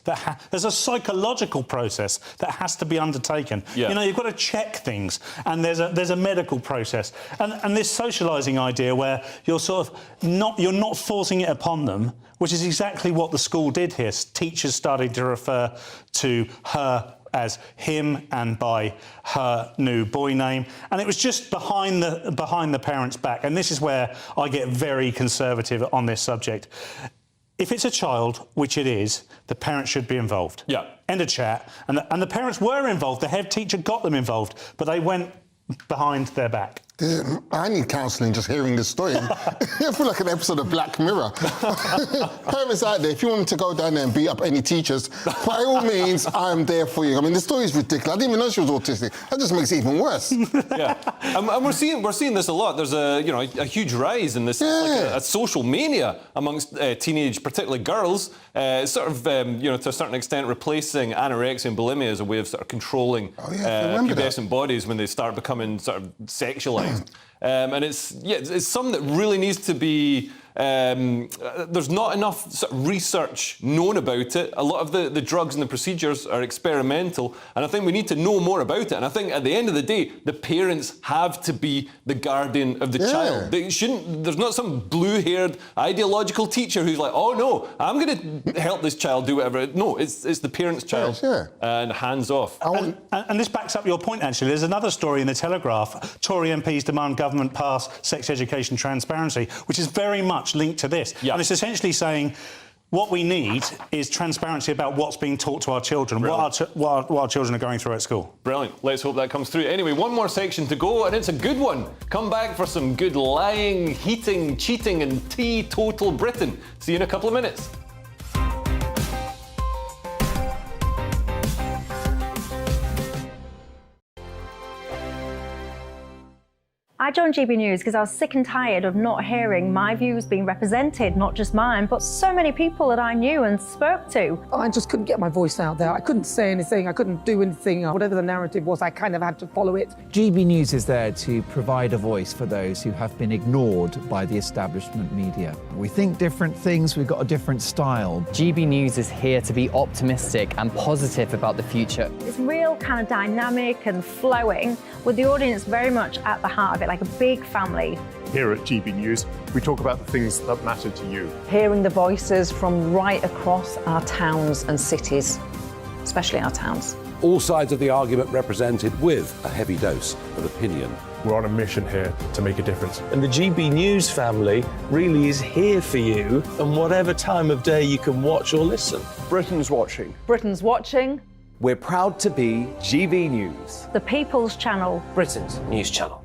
there's a psychological process that has to be undertaken. Yeah. You know, you've got to check things, and there's a medical process, and this socialising idea where you're not forcing it upon them, which is exactly what the school did here. Teachers started to refer to her as him and by her new boy name, and it was just behind the parents' back. And this is where I get very conservative on this subject. If it's a child, which it is, the parents should be involved. Yeah. End of chat. And the parents were involved. The head teacher got them involved, but they went behind their back. I need counselling just hearing this story. I feel like an episode of Black Mirror. Parents out there, if you want to go down there and beat up any teachers, by all means, I'm there for you. I mean, the story is ridiculous. I didn't even know she was autistic. That just makes it even worse. Yeah, and we're seeing this a lot. There's a huge rise in this, like a social mania amongst teenage, particularly girls. Sort of to a certain extent replacing anorexia and bulimia as a way of sort of controlling pubescent bodies when they start becoming sort of sexualized. And it's something that really needs to be. There's not enough sort of research known about it. A lot of the drugs and the procedures are experimental, and I think we need to know more about it. And I think at the end of the day, the parents have to be the guardian of the child. They shouldn't. There's not some blue-haired ideological teacher who's like, oh no, I'm going to help this child do whatever. No, it's the parents' child, and hands off. And this backs up your point, actually. There's another story in the Telegraph. Tory MPs demand government pass sex education transparency, which is very much linked to this. And it's essentially saying what we need is transparency about what's being taught to our children, what our children are going through at school. Brilliant. Let's hope that comes through. Anyway, one more section to go, and it's a good one. Come back for some good lying, heating, cheating and teetotal Britain. See you in a couple of minutes. I joined GB News because I was sick and tired of not hearing my views being represented, not just mine, but so many people that I knew and spoke to. I just couldn't get my voice out there. I couldn't say anything. I couldn't do anything. Whatever the narrative was, I kind of had to follow it. GB News is there to provide a voice for those who have been ignored by the establishment media. We think different things. We've got a different style. GB News is here to be optimistic and positive about the future. It's real kind of dynamic and flowing, with the audience very much at the heart of it, like a big family. Here at GB News, we talk about the things that matter to you. Hearing the voices from right across our towns and cities, especially our towns. All sides of the argument represented with a heavy dose of opinion. We're on a mission here to make a difference. And the GB News family really is here for you, and whatever time of day you can watch or listen. Britain's watching. Britain's watching. We're proud to be GB News. The People's Channel. Britain's news channel.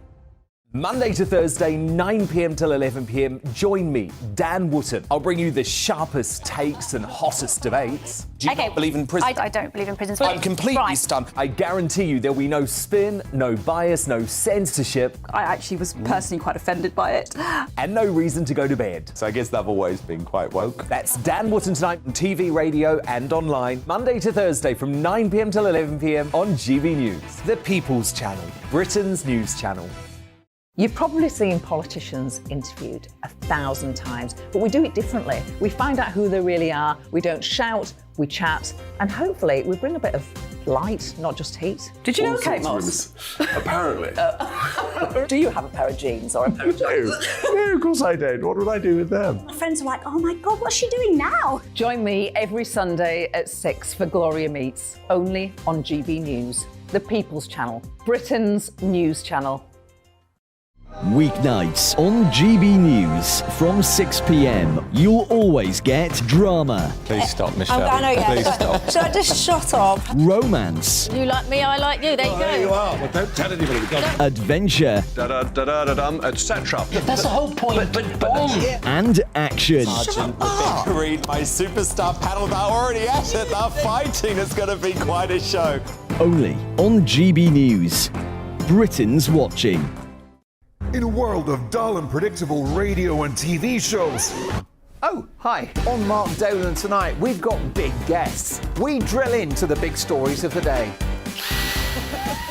Monday to Thursday, 9 p.m. till 11 p.m. Join me, Dan Wootton. I'll bring you the sharpest takes and hottest debates. Do you not believe in prison? I don't believe in prison. I'm completely stunned. I guarantee you there'll be no spin, no bias, no censorship. I actually was personally quite offended by it. And no reason to go to bed. So I guess they've always been quite woke. That's Dan Wootton Tonight on TV, radio and online. Monday to Thursday from 9 p.m. till 11 p.m. on GB News. The People's Channel, Britain's news channel. You've probably seen politicians interviewed 1,000 times, but we do it differently. We find out who they really are, we don't shout, we chat, and hopefully we bring a bit of light, not just heat. Did you know Kate Moss? Apparently. Do you have a pair of jeans or a pair of jeans? No, of course I don't. What would I do with them? My friends are like, oh my God, what's she doing now? Join me every Sunday at 6 for Gloria Meets, only on GB News, the People's Channel, Britain's news channel. Weeknights on GB News from 6 p.m. You'll always get drama. Please stop, Michelle. I know, yeah. Please stop. Should I just shut up? Romance. You like me, I like you. There you go. There you are. Well, don't tell anybody. Adventure. Etc. That's the whole point. But boom. And action. Sergeant Reed, my superstar panel, they're already at it. They're fighting. It's going to be quite a show. Only on GB News. Britain's watching. In a world of dull and predictable radio and TV shows. Oh, hi. On Mark Dolan tonight, we've got big guests. We drill into the big stories of the day.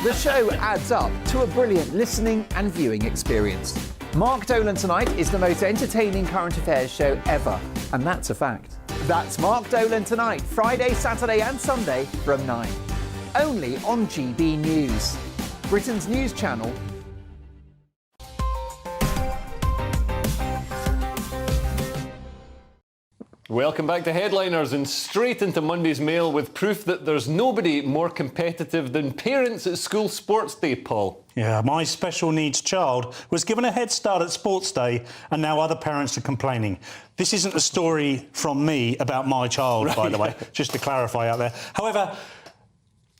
The show adds up to a brilliant listening and viewing experience. Mark Dolan Tonight is the most entertaining current affairs show ever, and that's a fact. That's Mark Dolan Tonight, Friday, Saturday and Sunday from 9. Only on GB News, Britain's news channel. Welcome back to Headliners and straight into Monday's mail with proof that there's nobody more competitive than parents at school sports day, Paul. Yeah, my special needs child was given a head start at sports day and now other parents are complaining. This isn't a story from me about my child, by the way, just to clarify out there. However,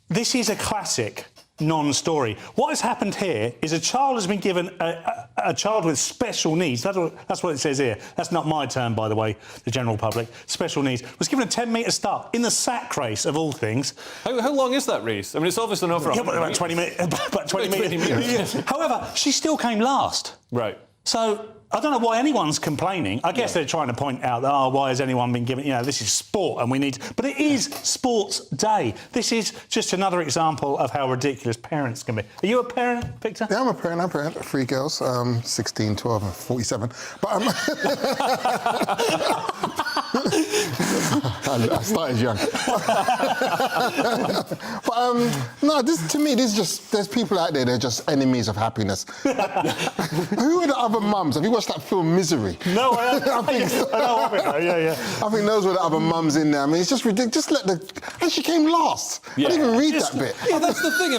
this is a classic non-story. What has happened here is a child has been given a child with special needs. That's what it says here. That's not my term, by the way, the general public. Special needs. Was given a 10-metre start in the sack race, of all things. How long is that race? I mean, it's obviously not for about 20 minutes. About 20 metres. Yeah. However, she still came last. Right. So I don't know why anyone's complaining. I guess they're trying to point out that, why has anyone been given, this is sport and we need... But it is Sports Day. This is just another example of how ridiculous parents can be. Are you a parent, Victor? Yeah, I'm a parent. I'm a parent. 3 girls, 16, 12 and 47. But I started young. But no, to me, there's people out there, they're just enemies of happiness. Who are the other mums? Have you watched that film Misery? No, I think so. I know of it, though. Yeah. I think those were the other mums in there. I mean, it's just ridiculous. And she came last. Yeah. I didn't even read that bit. Yeah, that's the thing.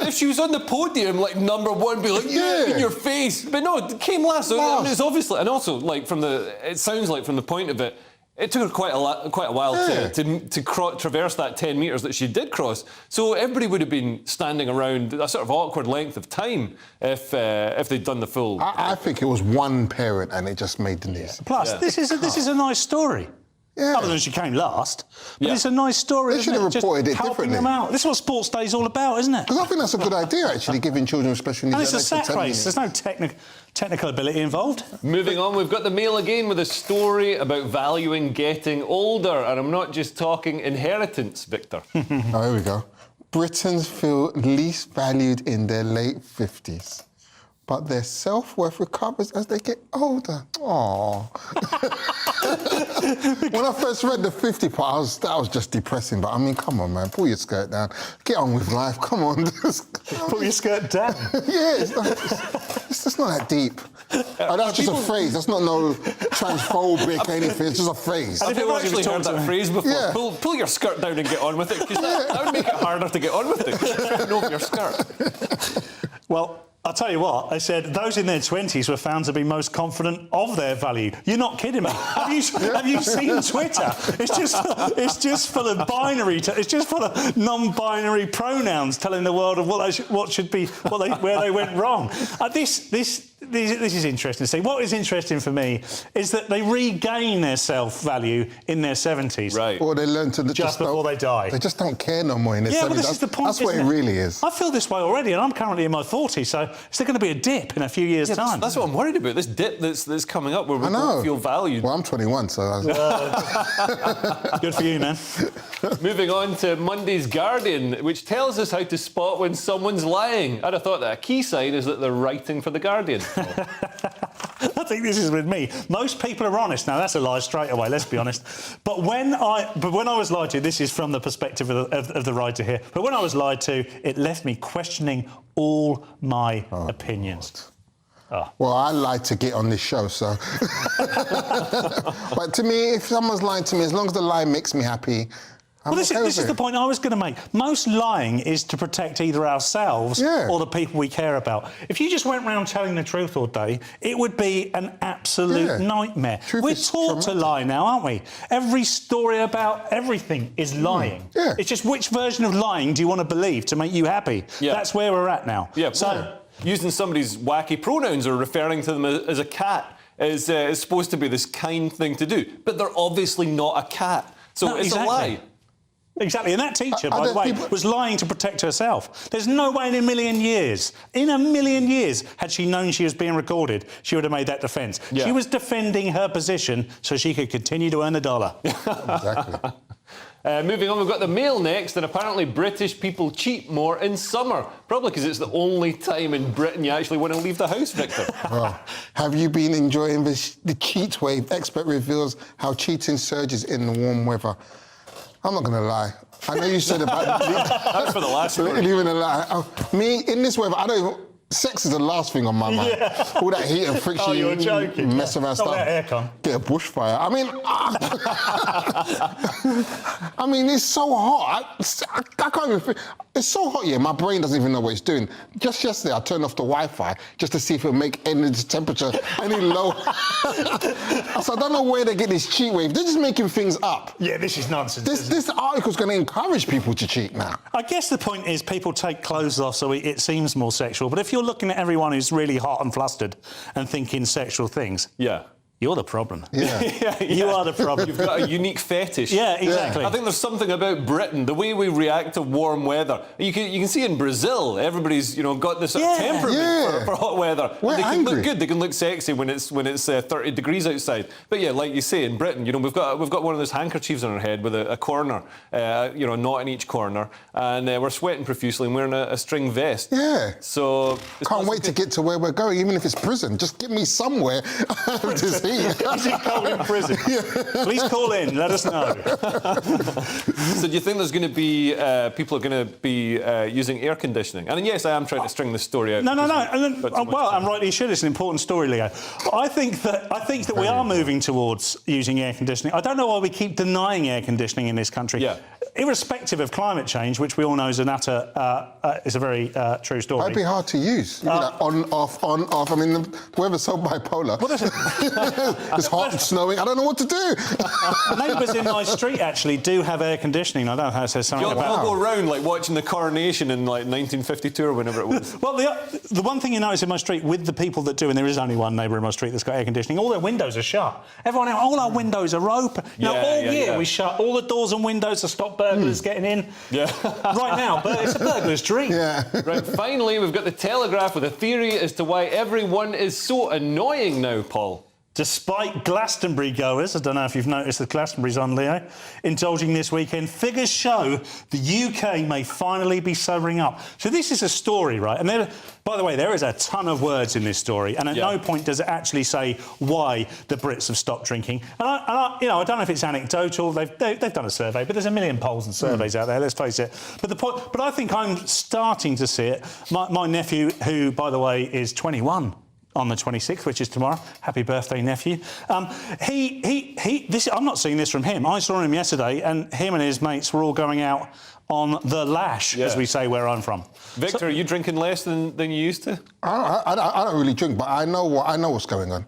If she was on the podium, like #1, be like, in your face. But no, it came last. So I mean, it's obviously, and also, like, it sounds like from the point of it, it took her quite a while to traverse that 10 metres that she did cross. So everybody would have been standing around a sort of awkward length of time if they'd done the full... I think it was one parent and it just made the news. Yeah. Plus, this is a nice story. Yeah. Other than she came last. But it's a nice story. They should have reported it helping differently. them out. This is what Sports Day is all about, isn't it? Because I think that's a good idea, actually, giving children with special needs... And it's a that extra sack 10 race. minutes. There's no technical ability involved. Moving on, we've got the Mail again with a story about valuing getting older. And I'm not just talking inheritance, Victor. Oh, here we go. Britons feel least valued in their late 50s. But their self-worth recovers as they get older. Aww. When I first read the 50 part, that was just depressing. But I mean, come on, man, pull your skirt down. Get on with life, come on. Pull your skirt down? Yeah, it's just not that deep. That's just a phrase. That's not no transphobic anything. It's just a phrase. I've never actually heard that phrase before. Yeah. Pull your skirt down and get on with it, because that would make it harder to get on with it. Tripping over your skirt. Well, I'll tell you what, they said those in their 20s were found to be most confident of their value. You're not kidding me. Have you seen Twitter? It's just full of binary... it's just full of non-binary pronouns telling the world of where they went wrong. This is interesting to see. What is interesting for me is that they regain their self-value in their 70s. Right. Or they learn to... Just before they die. They just don't care no more in their 70s. But this is the point, that's what it really is. I feel this way already, and I'm currently in my 40s, so is there going to be a dip in a few years' time? That's what I'm worried about, this dip that's coming up where we don't feel valued. Well, I'm 21, so... Good for you, man. Moving on to Monday's Guardian, which tells us how to spot when someone's lying. I'd have thought that a key sign is that they're writing for The Guardian. I think this is with me. Most people are honest. Now, that's a lie straight away, let's be honest. But when I was lied to, this is from the perspective of the writer here, but when I was lied to, it left me questioning all my opinions. Well, I like to get on this show, so... But to me, if someone's lying to me, as long as the lie makes me happy... Well, this is the point I was going to make. Most lying is to protect either ourselves or the people we care about. If you just went round telling the truth all day, it would be an absolute nightmare. We're taught to lie now, aren't we? Every story about everything is lying. Yeah. It's just which version of lying do you want to believe to make you happy? Yeah. That's where we're at now. Yeah, so using somebody's wacky pronouns or referring to them as a cat is supposed to be this kind thing to do. But they're obviously not a cat. So it's a lie. Exactly, and that teacher, by the way, was lying to protect herself. There's no way in a million years, had she known she was being recorded, she would have made that defence. Yeah. She was defending her position so she could continue to earn the dollar. Exactly. Moving on, we've got the Mail next, and apparently British people cheat more in summer. Probably because it's the only time in Britain you actually want to leave the house, Victor. Well, have you been enjoying the cheat wave? Expert reveals how cheating surges in the warm weather. I'm not going to lie. I know you said about... That's for the last story. Leaving a lie. Me, in this weather, Sex is the last thing on my mind. Yeah. All that heat and friction. Oh, you're joking. Mess around Not stuff. that aircon. Get a bushfire. I mean, it's so hot. I can't even think. It's so hot, yeah, my brain doesn't even know what it's doing. Just yesterday, I turned off the Wi-Fi just to see if it'll make any temperature any lower. So I don't know where they get this cheat wave. They're just making things up. Yeah, this is nonsense. This article's going to encourage people to cheat now. I guess the point is people take clothes off so it seems more sexual. But if you're looking at everyone who's really hot and flustered and thinking sexual things, yeah, you're the problem. Yeah. You are the problem. You've got a unique fetish. Yeah, exactly. I think there's something about Britain, the way we react to warm weather. You can see in Brazil, everybody's got this sort of temperament for hot weather. We're they can angry. look good, they can look sexy when it's 30 degrees outside. But yeah, like you say, in Britain, we've got one of those handkerchiefs on our head with a corner, a knot in each corner, and we're sweating profusely and wearing a string vest. Yeah. So can't wait to get to where we're going, even if it's prison. Just get me somewhere to see. Is it cold in prison? Please call in, let us know. So do you think there's going to be people are going to be using air conditioning? And yes, I am trying to string this story out. No. Well, I'm right. You should. It's an important story, Leo. I think that we are moving towards using air conditioning. I don't know why we keep denying air conditioning in this country. Yeah. Irrespective of climate change, which we all know is a very true story. It'd be hard to use. On, off. I mean, the weather's so bipolar. What is it? It's hot and snowing. I don't know what to do. Neighbours in my street actually do have air conditioning. I don't know how it says something about. You'll go around like watching the coronation in like 1952 or whenever it was. Well, the one thing you notice in my street with the people that do, and there is only one neighbour in my street that's got air conditioning, all their windows are shut. All our windows are open. All year we shut all the doors and windows to stop burglars getting in. Yeah. Right now, but it's a burglar's dream. Yeah. Right, finally, we've got the Telegraph with a theory as to why everyone is so annoying now, Paul. Despite Glastonbury goers, I don't know if you've noticed that Glastonbury's on, Leo, indulging this weekend, figures show the UK may finally be sobering up. So this is a story, right? And by the way, there is a ton of words in this story, and at no point does it actually say why the Brits have stopped drinking. And I don't know if it's anecdotal. They've done a survey, but there's a million polls and surveys out there. Let's face it. But I think I'm starting to see it. My nephew, who by the way is 21. On the 26th, which is tomorrow. Happy birthday, nephew. I'm not seeing this from him. I saw him yesterday, and him and his mates were all going out on the lash, as we say where I'm from. Victor, are you drinking less than you used to? I don't really drink, but I know what's going on.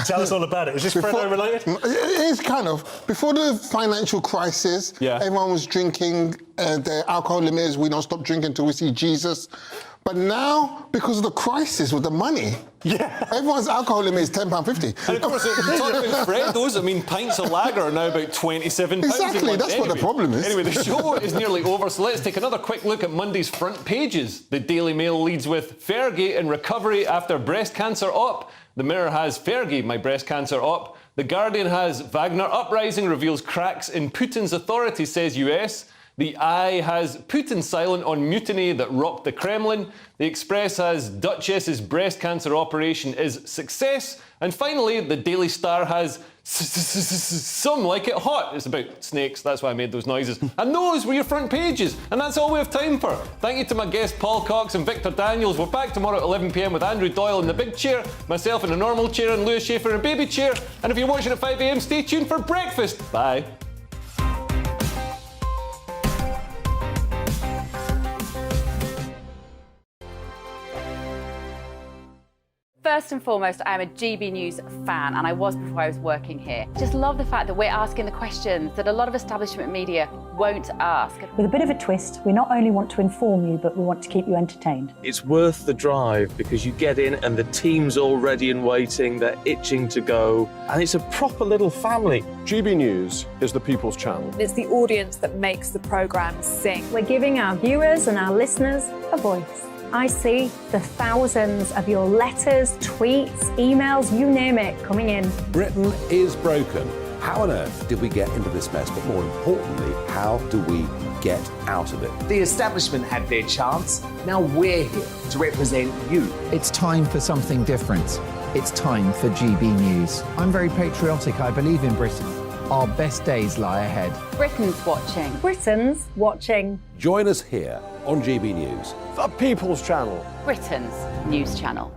Tell us all about it. Is this Fredo related? It is kind of. Before the financial crisis, everyone was drinking. The alcohol limit is we don't stop drinking until we see Jesus. But now, because of the crisis with the money, everyone's alcohol limit is £10.50. And of course, if you talk about Freddos, I mean, pints of lager are now about £27. Exactly, that's what the problem is. Anyway, the show is nearly over, so let's take another quick look at Monday's front pages. The Daily Mail leads with Fergie in recovery after breast cancer op. The Mirror has Fergie, my breast cancer op. The Guardian has Wagner uprising reveals cracks in Putin's authority, says US. The Eye has Putin silent on mutiny that rocked the Kremlin. The Express has Duchess's breast cancer operation is success. And finally, the Daily Star has Some Like It Hot. It's about snakes, that's why I made those noises. And those were your front pages. And that's all we have time for. Thank you to my guests Paul Cox and Victor Daniels. We're back tomorrow at 11 p.m. with Andrew Doyle in the big chair, myself in a normal chair, and Lewis Schaefer in a baby chair. And if you're watching at 5 a.m, stay tuned for breakfast. Bye. First and foremost, I'm a GB News fan, and I was before I was working here. Just love the fact that we're asking the questions that a lot of establishment media won't ask. With a bit of a twist, we not only want to inform you, but we want to keep you entertained. It's worth the drive because you get in and the team's all ready and waiting, they're itching to go, and it's a proper little family. GB News is the people's channel. It's the audience that makes the programme sing. We're giving our viewers and our listeners a voice. I see the thousands of your letters, tweets, emails, you name it, coming in. Britain is broken. How on earth did we get into this mess? But more importantly, how do we get out of it? The establishment had their chance. Now we're here to represent you. It's time for something different. It's time for GB News. I'm very patriotic. I believe in Britain. Our best days lie ahead. Britain's watching. Britain's watching. Join us here on GB News. The People's Channel. Britain's news channel.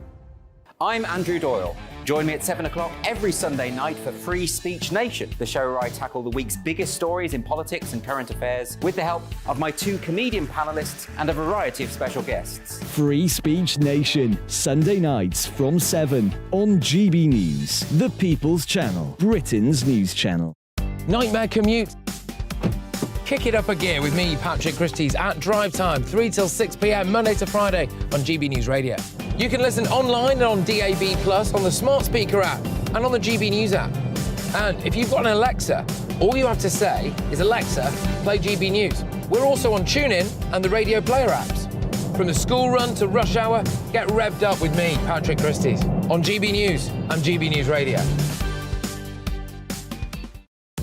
I'm Andrew Doyle. Join me at 7 o'clock every Sunday night for Free Speech Nation, the show where I tackle the week's biggest stories in politics and current affairs with the help of my 2 comedian panellists and a variety of special guests. Free Speech Nation, Sunday nights from 7 on GB News, the People's Channel, Britain's news channel. Nightmare commute? Kick it up a gear with me, Patrick Christie's, at Drive Time, 3 till 6 p.m, Monday to Friday on GB News Radio. You can listen online and on DAB+, on the smart speaker app, and on the GB News app. And if you've got an Alexa, all you have to say is, Alexa, play GB News. We're also on TuneIn and the Radio Player apps. From the school run to rush hour, get revved up with me, Patrick Christie's, on GB News and GB News Radio.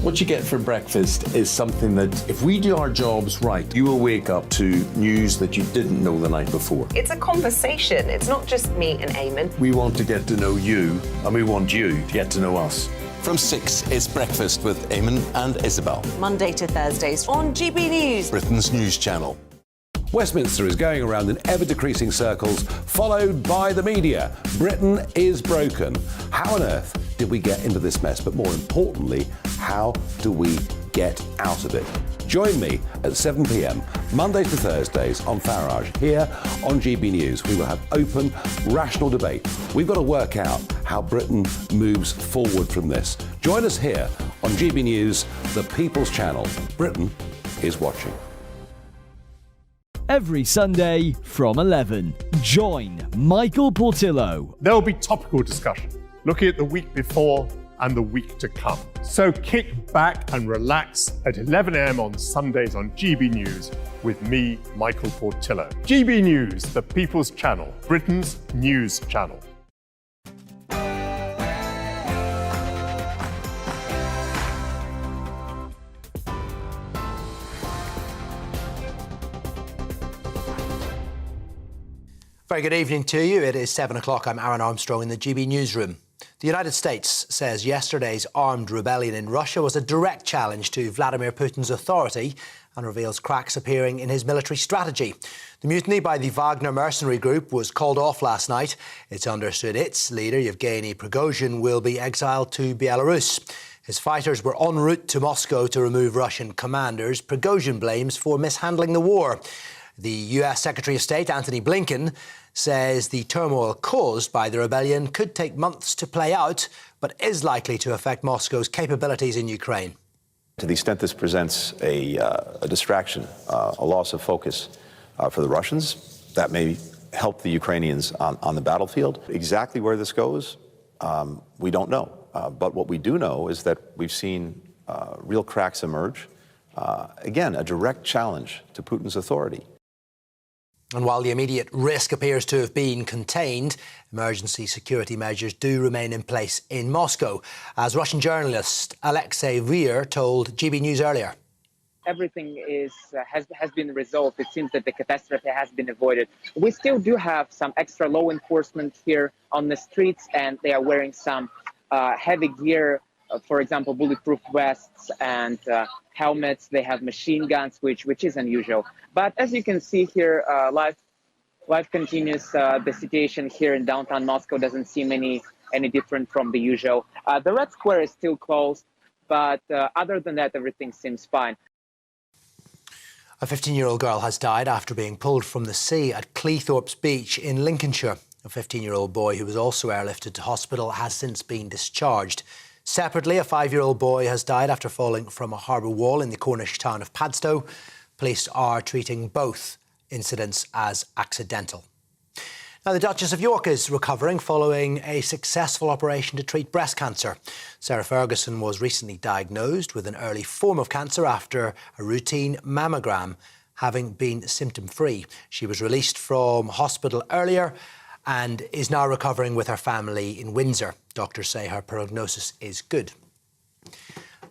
What you get for breakfast is something that, if we do our jobs right, you will wake up to news that you didn't know the night before. It's a conversation. It's not just me and Eamon. We want to get to know you, and we want you to get to know us. From 6 is Breakfast with Eamon and Isabel. Monday to Thursdays on GB News, Britain's news channel. Westminster is going around in ever-decreasing circles, followed by the media. Britain is broken. How on earth did we get into this mess? But more importantly, how do we get out of it? Join me at 7 p.m, Mondays to Thursdays on Farage, here on GB News. We will have open, rational debate. We've got to work out how Britain moves forward from this. Join us here on GB News, the People's Channel. Britain is watching. Every Sunday from 11, join Michael Portillo. There will be topical discussion, looking at the week before and the week to come. So kick back and relax at 11 a.m. on Sundays on GB News with me, Michael Portillo. GB News, the People's Channel, Britain's news channel. Very good evening to you. It is 7 o'clock. I'm Aaron Armstrong in the GB newsroom. The United States says yesterday's armed rebellion in Russia was a direct challenge to Vladimir Putin's authority and reveals cracks appearing in his military strategy. The mutiny by the Wagner mercenary group was called off last night. It's understood its leader, Yevgeny Prigozhin, will be exiled to Belarus. His fighters were en route to Moscow to remove Russian commanders Prigozhin blames for mishandling the war. The US Secretary of State, Antony Blinken, says the turmoil caused by the rebellion could take months to play out, but is likely to affect Moscow's capabilities in Ukraine. To the extent this presents a distraction, a loss of focus for the Russians, that may help the Ukrainians on the battlefield. Exactly where this goes, we don't know. But what we do know is that we've seen real cracks emerge. Again, a direct challenge to Putin's authority. And while the immediate risk appears to have been contained, emergency security measures do remain in place in Moscow, as Russian journalist Alexei Veer told GB News earlier. Everything has been resolved. It seems that the catastrophe has been avoided. We still do have some extra law enforcement here on the streets, and they are wearing some heavy gear, for example, bulletproof vests and helmets. They have machine guns, which is unusual. But as you can see here, life continues. The situation here in downtown Moscow doesn't seem any different from the usual. The Red Square is still closed, but other than that, everything seems fine. A 15-year-old girl has died after being pulled from the sea at Cleethorpes Beach in Lincolnshire. A 15-year-old boy who was also airlifted to hospital has since been discharged. Separately, a 5-year-old boy has died after falling from a harbour wall in the Cornish town of Padstow. Police are treating both incidents as accidental. Now, the Duchess of York is recovering following a successful operation to treat breast cancer. Sarah Ferguson was recently diagnosed with an early form of cancer after a routine mammogram, having been symptom-free. She was released from hospital earlier and is now recovering with her family in Windsor. Doctors say her prognosis is good.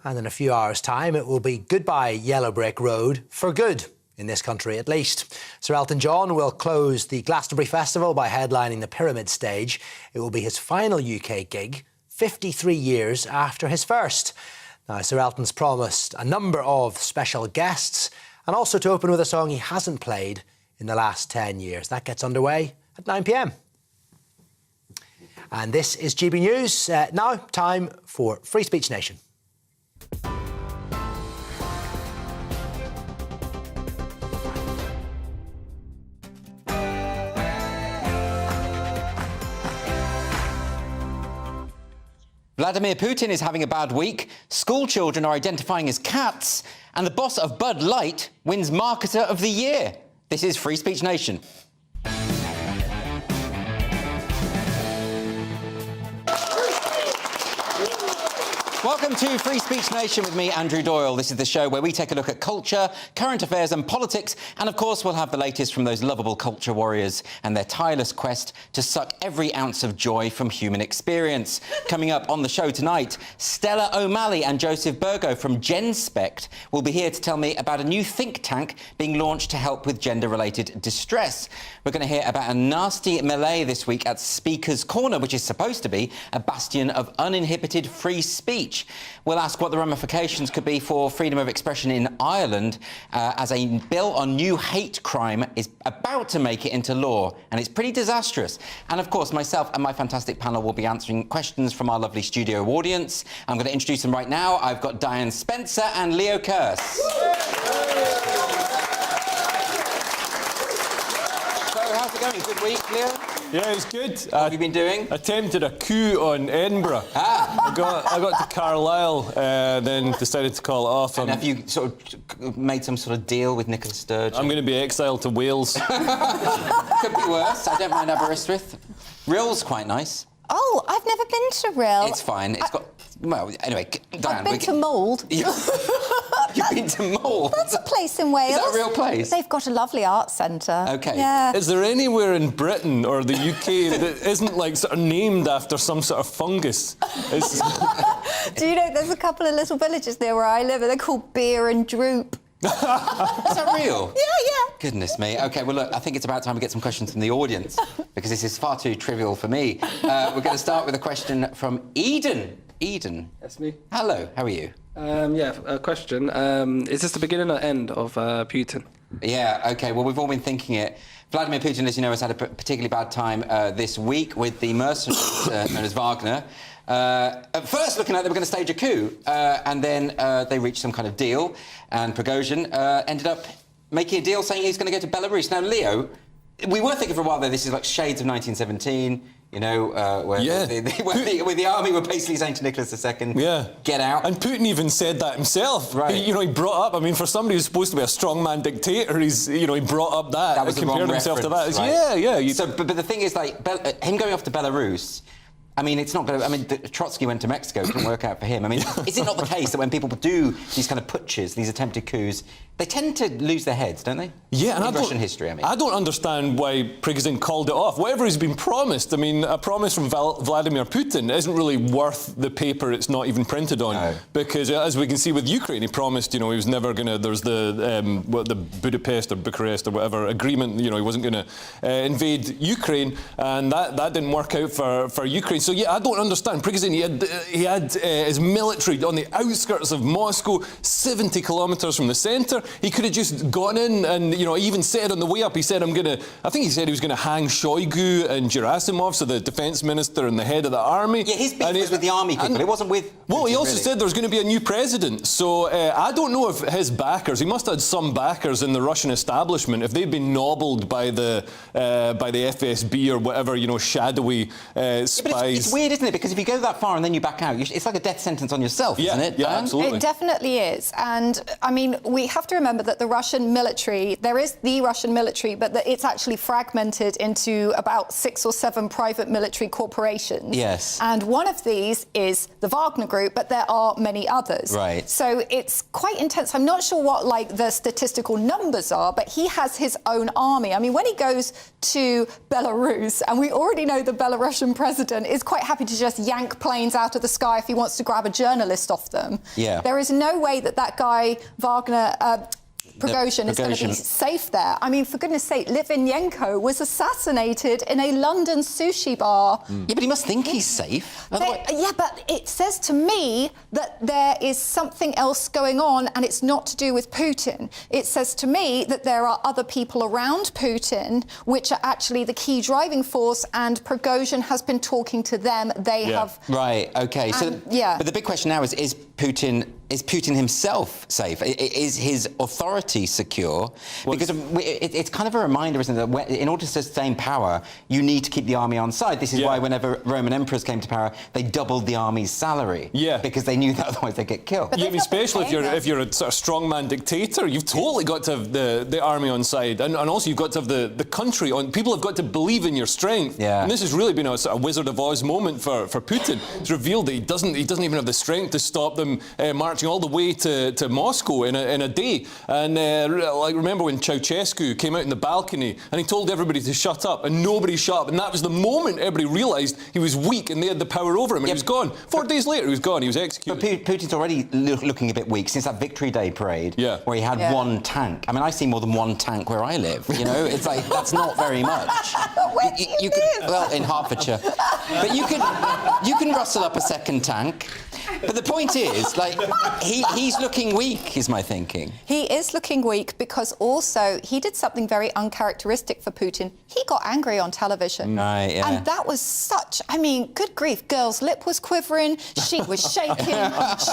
And in a few hours' time, it will be goodbye Yellow Brick Road for good, in this country at least. Sir Elton John will close the Glastonbury Festival by headlining the Pyramid stage. It will be his final UK gig, 53 years after his first. Now, Sir Elton's promised a number of special guests and also to open with a song he hasn't played in the last 10 years. That gets underway at 9 p.m. And this is GB News. Now, time for Free Speech Nation. Vladimir Putin is having a bad week, school children are identifying as cats, and the boss of Bud Light wins Marketer of the Year. This is Free Speech Nation. Welcome to Free Speech Nation with me, Andrew Doyle. This is the show where we take a look at culture, current affairs and politics, and of course we'll have the latest from those lovable culture warriors and their tireless quest to suck every ounce of joy from human experience. Coming up on the show tonight, Stella O'Malley and Joseph Burgo from GenSpect will be here to tell me about a new think tank being launched to help with gender-related distress. We're going to hear about a nasty melee this week at Speaker's Corner, which is supposed to be a bastion of uninhibited free speech. We'll ask what the ramifications could be for freedom of expression in Ireland as a bill on new hate crime is about to make it into law, and it's pretty disastrous. And of course, myself and my fantastic panel will be answering questions from our lovely studio audience. I'm going to introduce them right now. I've got Diane Spencer and Leo Kearse. So, how's it going? Good week, Leo? Yeah, it's good. What have you been doing? Attempted a coup on Edinburgh. I got to Carlisle, then decided to call it off. And have you sort of made some sort of deal with Nicola Sturgeon? I'm going to be exiled to Wales. Could be worse. I don't mind Aberystwyth. Rhyll's quite nice. Oh, I've never been to Rhyl. It's fine. It's got... Well, anyway, Diane... I've been to Mould. You've been to Mould? That's a place in Wales. Is that a real place? They've got a lovely art centre. OK. Yeah. Is there anywhere in Britain or the UK that isn't, like, sort of named after some sort of fungus? Do you know, there's a couple of little villages near where I live, and they're called Beer and Droop. Is that real? Yeah. Goodness me. OK, well, look, I think it's about time we get some questions from the audience, because this is far too trivial for me. We're going to start with a question from Eden. Eden. That's me. Hello, how are you? Yeah, a question. Is this the beginning or end of Putin? Yeah, OK, well, we've all been thinking it. Vladimir Putin, as you know, has had a particularly bad time this week with the mercenaries known as Wagner. At first, looking like they were going to stage a coup, and then they reached some kind of deal, and Prigozhin ended up making a deal saying he's going to go to Belarus. Now, Leo, we were thinking for a while there this is like shades of 1917, you know, where the army were basically saying to Nicholas II, get out. And Putin even said that himself. Right. He brought up, I mean, for somebody who's supposed to be a strongman dictator, he brought up that. That was the wrong compared himself to that. Right? Yeah. So, but the thing is, like, him going off to Belarus, I mean, it's not going to... I mean, Trotsky went to Mexico. It didn't work out for him. I mean, is it not the case that when people do these kind of putches, these attempted coups, they tend to lose their heads, don't they? Yeah, and in Russian history, I mean. I don't understand why Prigozhin called it off. Whatever he's been promised, I mean, a promise from Vladimir Putin isn't really worth the paper it's not even printed on. No. Because, as we can see with Ukraine, he promised, he was never going to... There's the Budapest or Bucharest or whatever agreement, he wasn't going to invade Ukraine, and that didn't work out for Ukraine. So, yeah, I don't understand. Prigozhin, he had his military on the outskirts of Moscow, 70 kilometres from the centre. He could have just gone in and, he even said on the way up, he said, I think he said he was going to hang Shoigu and Gerasimov, so the defence minister and the head of the army. Yeah, his beef was with the army people. It wasn't with... Well, he also really. said there was going to be a new president. So I don't know if his backers, he must have had some backers in the Russian establishment, if they'd been nobbled by the FSB or whatever, shadowy spies. Yeah, but it's weird, isn't it? Because if you go that far and then you back out, it's like a death sentence on yourself, isn't it? Yeah, absolutely. It definitely is. And, I mean, we have to remember that the Russian military, there is the Russian military, but that it's actually fragmented into about 6 or 7 private military corporations. Yes. And one of these is the Wagner Group, but there are many others. Right. So it's quite intense. I'm not sure what, the statistical numbers are, but he has his own army. I mean, when he goes to Belarus, and we already know the Belarusian president is quite happy to just yank planes out of the sky if he wants to grab a journalist off them. Yeah. There is no way that guy, Wagner... Prigozhin is going to be safe there. I mean, for goodness sake, Litvinenko was assassinated in a London sushi bar. Yeah, but he must think he's safe. Yeah, but it says to me that there is something else going on, and it's not to do with Putin. It says to me that there are other people around Putin which are actually the key driving force, and Prigozhin has been talking to them. They have... Right, OK. But the big question now is Putin himself safe? Is his authority secure? Because it's kind of a reminder, isn't it, that in order to sustain power, you need to keep the army on side. This is why whenever Roman emperors came to power, they doubled the army's salary. Yeah. Because they knew that otherwise they'd get killed. Yeah, especially if you're a sort of strongman dictator, you've totally got to have the army on side, and also you've got to have the country on. People have got to believe in your strength. Yeah. And this has really been a sort of Wizard of Oz moment for Putin. It's revealed that he doesn't even have the strength to stop them marching all the way to Moscow in a day. And like, remember when Ceausescu came out in the balcony and he told everybody to shut up, and nobody shut up, and that was the moment everybody realised he was weak and they had the power over him, and he was gone. 4 days later, he was gone. He was executed. But Putin's already looking a bit weak since that Victory Day parade, where he had one tank. I mean, I see more than one tank where I live. You know, it's like that's not very much. Where do you live? Well, in Hertfordshire. But you can rustle up a second tank. But the point is, like, he's looking weak, is my thinking. He is looking weak because also he did something very uncharacteristic for Putin. He got angry on television. Right, yeah. And that was such, I mean, good grief, girl's lip was quivering, she was shaking,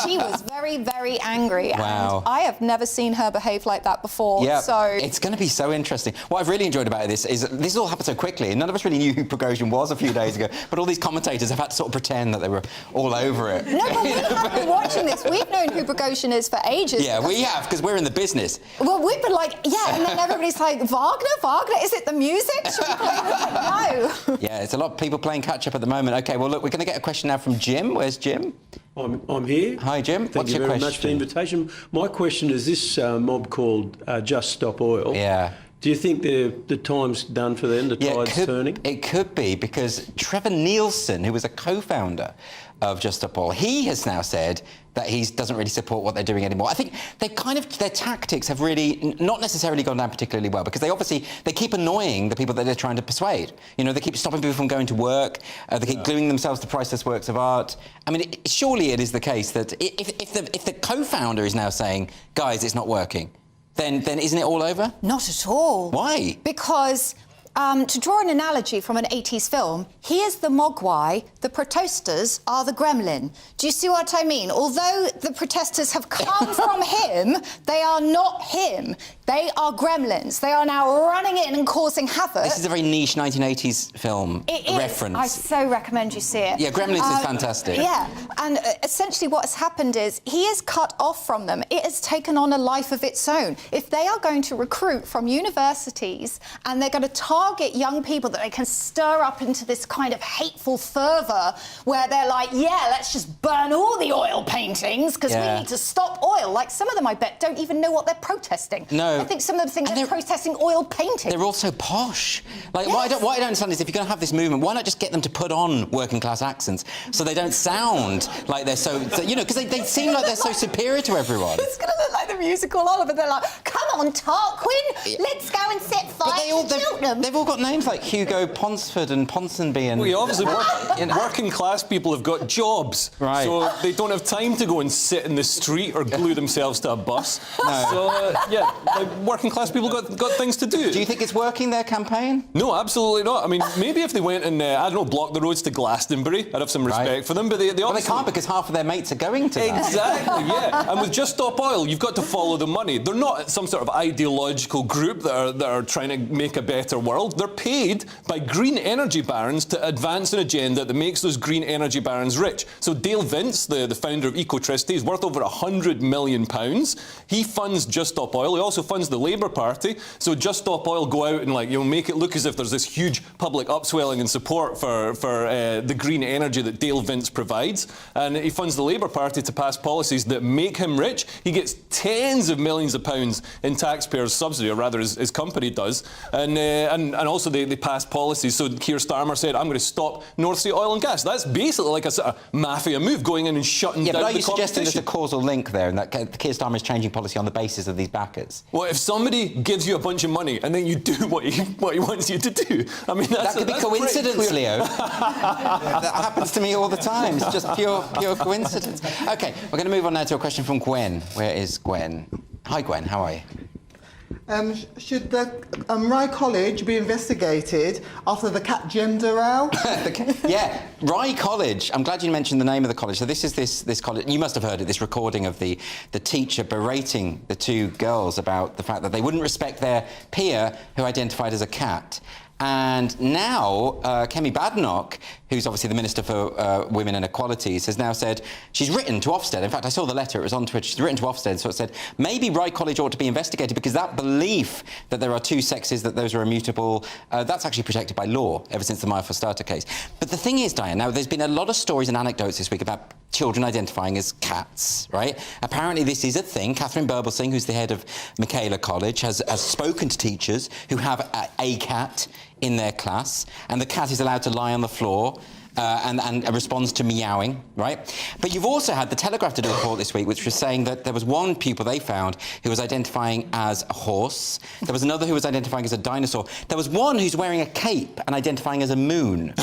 she was very, very angry. Wow. And I have never seen her behave like that before. Yeah, so it's going to be so interesting. What I've really enjoyed about this is this all happened so quickly, and none of us really knew who Prigozhin was a few days ago, but all these commentators have had to sort of pretend that they were all over it. No, but we have been watching this. We've known who Prigozhin is for ages. Yeah, we have, because we're in the business. Well, we've been like, yeah, and then everybody's like, Wagner? Is it the music? Should we play it? No. Yeah, it's a lot of people playing catch-up at the moment. OK, well, look, we're going to get a question now from Jim. Where's Jim? I'm here. Hi, Jim. Thank you very much for the invitation. My question is this mob called Just Stop Oil. Yeah. Do you think the time's done for them, the tide's turning? It could be, because Trevor Nielsen, who was a co-founder of Just Stop Oil, he has now said that he doesn't really support what they're doing anymore. I think their tactics have really not necessarily gone down particularly well, because they keep annoying the people that they're trying to persuade. You know, they keep stopping people from going to work, they keep gluing themselves to priceless works of art. I mean, surely it is the case that if the co-founder is now saying, guys, it's not working, then isn't it all over? Not at all. Why? Because, to draw an analogy from an 80s film, he is the Mogwai, the protesters are the gremlin. Do you see what I mean? Although the protesters have come from him, they are not him. They are gremlins. They are now running in and causing havoc. This is a very niche 1980s film reference. I so recommend you see it. Yeah, Gremlins is fantastic. Yeah, and essentially what has happened is he is cut off from them. It has taken on a life of its own. If they are going to recruit from universities and they're going to target young people that they can stir up into this kind of hateful fervour where they're like, yeah, let's just burn all the oil paintings because we need to stop oil. Like, some of them, I bet, don't even know what they're protesting. No. I think some of them think they're protesting oil painting. They're also posh. Like, what I don't understand is, if you're going to have this movement, why not just get them to put on working-class accents so they don't sound like they're so you know, because they seem like they're so superior to everyone. It's going to look like the musical Oliver. They're like, come on, Tarquin, let's go and set fire to Cheltenham. They've all got names like Hugo Ponsford and Ponsonby and... Well, obviously, working-class people have got jobs, right? So they don't have time to go and sit in the street or glue themselves to a bus. No. So, yeah, working-class people got things to do. Do you think it's working, their campaign? No, absolutely not. I mean, maybe if they went and, I don't know, blocked the roads to Glastonbury, I'd have some respect for them, but they obviously... Well, they can't, because half of their mates are going to that. Exactly, yeah. And with Just Stop Oil, you've got to follow the money. They're not some sort of ideological group that are trying to make a better world. They're paid by green energy barons to advance an agenda that makes those green energy barons rich. So Dale Vince, the founder of Ecotricity, is worth over £100 million. He funds Just Stop Oil. He also funds the Labour Party. So Just Stop Oil go out and, like, you know, make it look as if there's this huge public upswelling and support for the green energy that Dale Vince provides. And he funds the Labour Party to pass policies that make him rich. He gets tens of millions of pounds in taxpayers' subsidy, or rather his company does. And and also they passed policies. So Keir Starmer said, I'm going to stop North Sea oil and gas. That's basically like a sort of mafia move, going in and shutting down the competition. But are you suggesting there's a causal link there and that Keir Starmer is changing policy on the basis of these backers? Well, if somebody gives you a bunch of money and then you do what he wants you to do, I mean, that could be coincidence, Leo. That happens to me all the time. It's just pure coincidence. OK, we're going to move on now to a question from Gwen. Where is Gwen? Hi, Gwen. How are you? Should the Rye College be investigated after the cat gender row? Yeah, Rye College. I'm glad you mentioned the name of the college. So this is this college. You must have heard it. This recording of the teacher berating the two girls about the fact that they wouldn't respect their peer who identified as a cat. And now, Kemi Badenoch, who's obviously the Minister for Women and Equalities, has now said, she's written to Ofsted, in fact, I saw the letter, it was on Twitter, she's written to Ofsted, so it said, maybe Rye College ought to be investigated because that belief that there are two sexes, that those are immutable, that's actually protected by law ever since the Maya Forstater case. But the thing is, Diane, now there's been a lot of stories and anecdotes this week about children identifying as cats, right? Apparently this is a thing. Catherine Birbalsingh, who's the head of Michaela College, has spoken to teachers who have a cat in their class, and the cat is allowed to lie on the floor and responds to meowing, right? But you've also had the Telegraph did a report this week which was saying that there was one pupil they found who was identifying as a horse. There was another who was identifying as a dinosaur. There was one who's wearing a cape and identifying as a moon,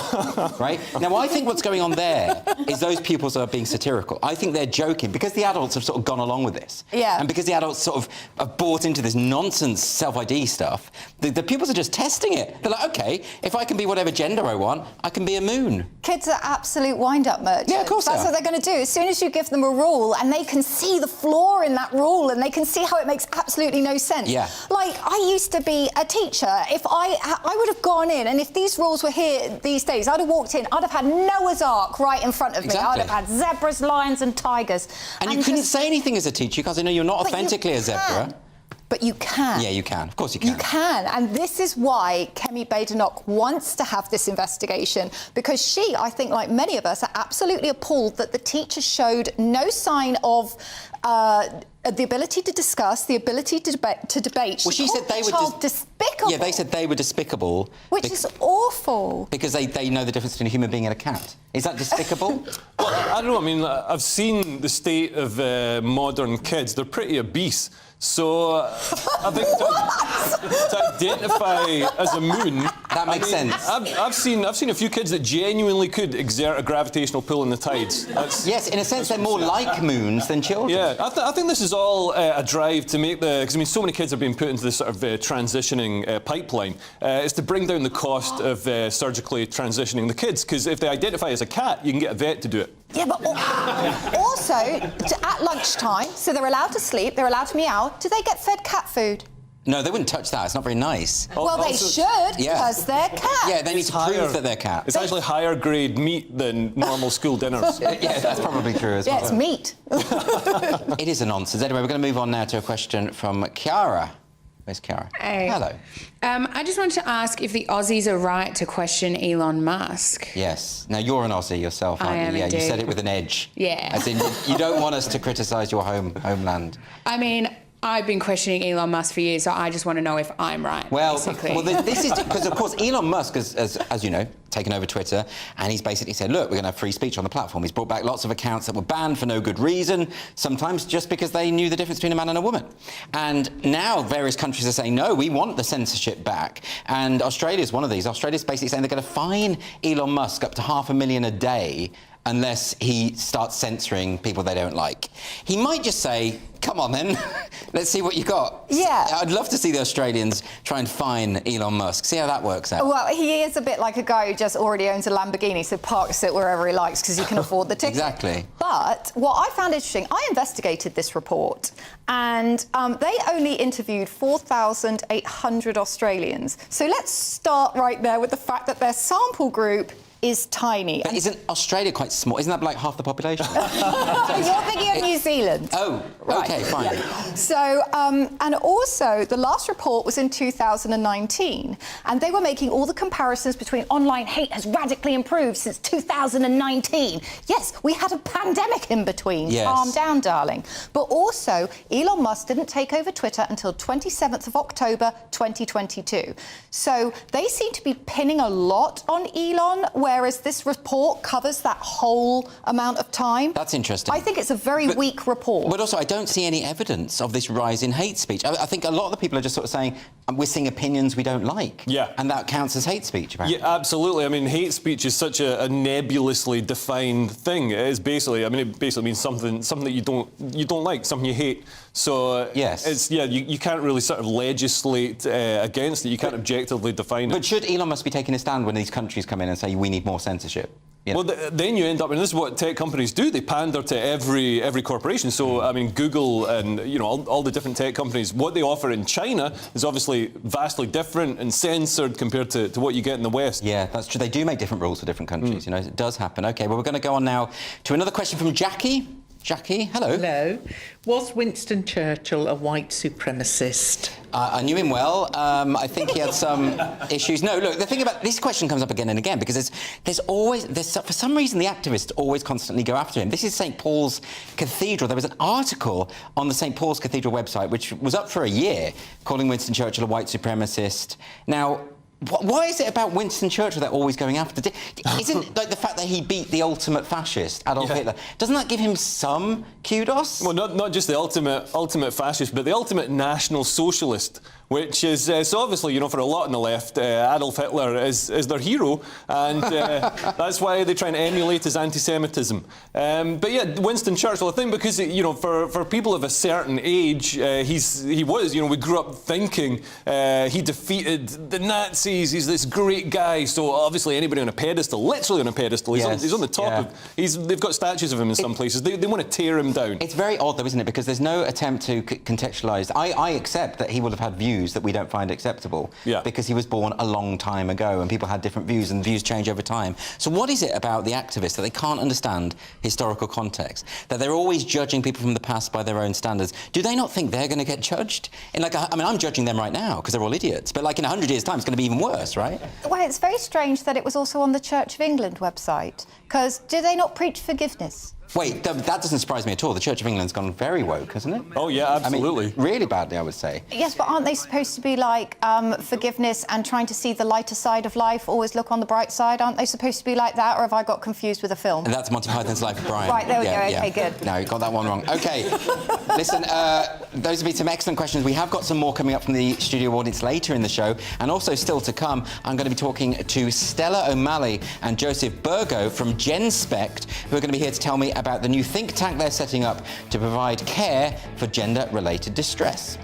right? Now, I think what's going on there is those pupils are being satirical. I think they're joking because the adults have sort of gone along with this. Yeah. And because the adults sort of have bought into this nonsense self-ID stuff, the pupils are just testing it. They're like, OK, if I can be whatever gender I want, I can be a moon. Kids are absolute wind-up merchants. Yeah, of course That's what they're going to do. As soon as you give them a rule and they can see the flaw in that rule and they can see how it makes absolutely no sense. Yeah. Like, I used to be a teacher. If I would have gone in, and if these rules were here these days, I'd have walked in, I'd have had Noah's Ark right in front of me. Exactly. I'd have had zebras, lions and tigers. And you couldn't say anything as a teacher because I know you're not authentically a zebra. But you can. Yeah, you can. Of course you can. You can. And this is why Kemi Badenoch wants to have this investigation, because she, I think, like many of us, are absolutely appalled that the teacher showed no sign of the ability to discuss, the ability to debate. Well, she said they were despicable. Yeah, they said they were despicable. Which is awful. Because they know the difference between a human being and a cat. Is that despicable? Well, I don't know. I mean, I've seen the state of modern kids. They're pretty obese. So I think to identify as a moon, that makes sense. I've seen a few kids that genuinely could exert a gravitational pull in the tides. Yes, in a sense, they're more like moons than children. Yeah, I think this is all a drive to make because I mean, so many kids are being put into this sort of transitioning pipeline. It's to bring down the cost of surgically transitioning the kids, because if they identify as a cat, you can get a vet to do it. Yeah, but also, at lunchtime, so they're allowed to sleep, they're allowed to meow, do they get fed cat food? No, they wouldn't touch that. It's not very nice. Well, they should, because they're cats. Yeah, they need to prove that they're cats. It's actually higher grade meat than normal school dinners. Yeah, that's probably true as well. Yeah, it's meat. It is a nonsense. Anyway, we're going to move on now to a question from Chiara. Where's Chiara? Hey. Hello. I just wanted to ask if the Aussies are right to question Elon Musk. Yes. Now, you're an Aussie yourself, aren't I am you? Yeah, indeed. you said it with an edge. Yeah. As in, you don't want us to criticise your homeland. I mean, I've been questioning Elon Musk for years, so I just want to know if I'm right, basically. This is because, of course, Elon Musk, as you know, taken over Twitter, and he's basically said, look, we're going to have free speech on the platform. He's brought back lots of accounts that were banned for no good reason, sometimes just because they knew the difference between a man and a woman. And now various countries are saying, no, we want the censorship back. And Australia's one of these. Australia's basically saying they're going to fine Elon Musk up to $500,000 a day unless he starts censoring people they don't like. He might just say, come on then, let's see what you got. Yeah. I'd love to see the Australians try and fine Elon Musk, see how that works out. Well, he is a bit like a guy who just already owns a Lamborghini, so parks it wherever he likes because he can afford the ticket. Exactly. But what I found interesting, I investigated this report, and they only interviewed 4,800 Australians. So let's start right there with the fact that their sample group is tiny. But isn't Australia quite small? Isn't that like half the population? You're thinking of New Zealand. Oh, okay, fine. Yeah. So, and also, the last report was in 2019, and they were making all the comparisons between online hate has radically improved since 2019. Yes, we had a pandemic in between. Yes. Calm down, darling. But also, Elon Musk didn't take over Twitter until 27th of October 2022. So they seem to be pinning a lot on Elon, whereas this report covers that whole amount of time. That's interesting. I think it's a very weak report. But also, I don't see any evidence of this rise in hate speech. I think a lot of the people are just sort of saying, we're seeing opinions we don't like. Yeah. And that counts as hate speech, apparently. Yeah, absolutely. I mean, hate speech is such a nebulously defined thing. It is basically, I mean, it basically means something that you don't like, something you hate. So yes, you can't really sort of legislate against it. You can't objectively define it. But should Elon Musk be taking a stand when these countries come in and say we need more censorship? You know? Well, then you end up, and this is what tech companies do. They pander to every corporation. So, I mean, Google and all the different tech companies, what they offer in China is obviously vastly different and censored compared to what you get in the West. Yeah, that's true. They do make different rules for different countries. You know, it does happen. Okay, well, we're going to go on now to another question from Jackie. Jackie, hello. Hello. Was Winston Churchill a white supremacist? I knew him well. I think he had some issues. No, look, the thing about this question comes up again and again because there's for some reason the activists always constantly go after him. This is St. Paul's Cathedral. There was an article on the St. Paul's Cathedral website which was up for a year calling Winston Churchill a white supremacist. Now, why is it about Winston Churchill they're always going after? Isn't like the fact that he beat the ultimate fascist, Adolf Hitler, doesn't that give him some kudos? Well, not just the ultimate fascist, but the ultimate national socialist, which is so obviously, for a lot on the left, Adolf Hitler is their hero, and that's why they try and emulate his anti-Semitism. But yeah, Winston Churchill, I think, because for people of a certain age, he was. We grew up thinking he defeated the Nazis. He's this great guy. So obviously, anybody on a pedestal, literally on a pedestal, he's on the top. They've got statues of him in some places. They want to tear him down. It's very odd, though, isn't it? Because there's no attempt to contextualise. I accept that he would have had views that we don't find acceptable because he was born a long time ago and people had different views and views change over time. So what is it about the activists that they can't understand historical context, that they're always judging people from the past by their own standards? Do they not think they're going to get judged? I'm judging them right now because they're all idiots, but in 100 years' time it's going to be even worse, right? Well, it's very strange that it was also on the Church of England website, because do they not preach forgiveness? Wait, that doesn't surprise me at all. The Church of England's gone very woke, hasn't it? Oh, yeah, absolutely. Really badly, I would say. Yes, but aren't they supposed to be like forgiveness and trying to see the lighter side of life, always look on the bright side? Aren't they supposed to be like that, or have I got confused with a film? And that's Monty Python's Life of Brian. Right, there we go. OK, good. No, you got that one wrong. OK. Listen, those have been some excellent questions. We have got some more coming up from the studio audience later in the show, and also still to come, I'm going to be talking to Stella O'Malley and Joseph Burgo from GenSpect, who are going to be here to tell me about the new think tank they're setting up to provide care for gender-related distress.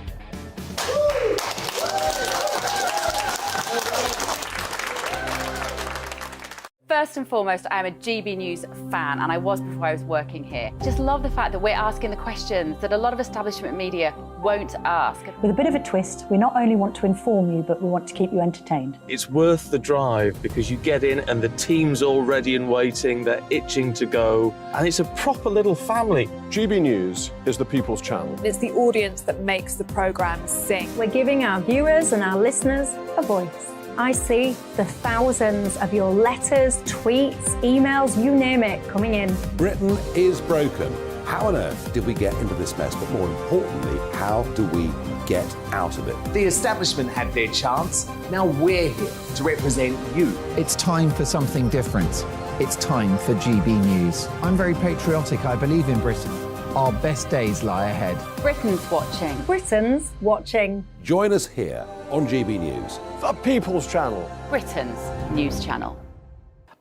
First and foremost, I'm a GB News fan, and I was before I was working here. Just love the fact that we're asking the questions that a lot of establishment media won't ask. With a bit of a twist, we not only want to inform you, but we want to keep you entertained. It's worth the drive because you get in and the team's all ready and waiting, they're itching to go, and it's a proper little family. GB News is the People's Channel. It's the audience that makes the programme sing. We're giving our viewers and our listeners a voice. I see the thousands of your letters, tweets, emails, you name it, coming in. Britain is broken. How on earth did we get into this mess? But more importantly, how do we get out of it? The establishment had their chance. Now we're here to represent you. It's time for something different. It's time for GB News. I'm very patriotic. I believe in Britain. Our best days lie ahead. Britain's watching. Britain's watching. Join us here on GB News. The People's Channel. Britain's news channel.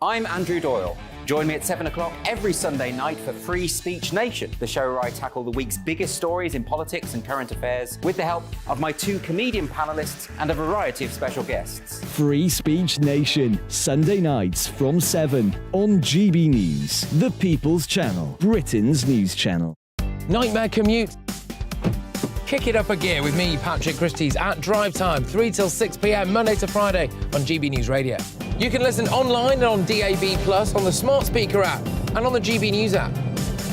I'm Andrew Doyle. Join me at 7 o'clock every Sunday night for Free Speech Nation, the show where I tackle the week's biggest stories in politics and current affairs with the help of my two comedian panellists and a variety of special guests. Free Speech Nation, Sunday nights from 7 on GB News, the People's Channel, Britain's news channel. Nightmare commute? Kick it up a gear with me, Patrick Christie's, at Drive Time, 3 till 6 p.m, Monday to Friday on GB News Radio. You can listen online and on DAB+, on the smart speaker app, and on the GB News app.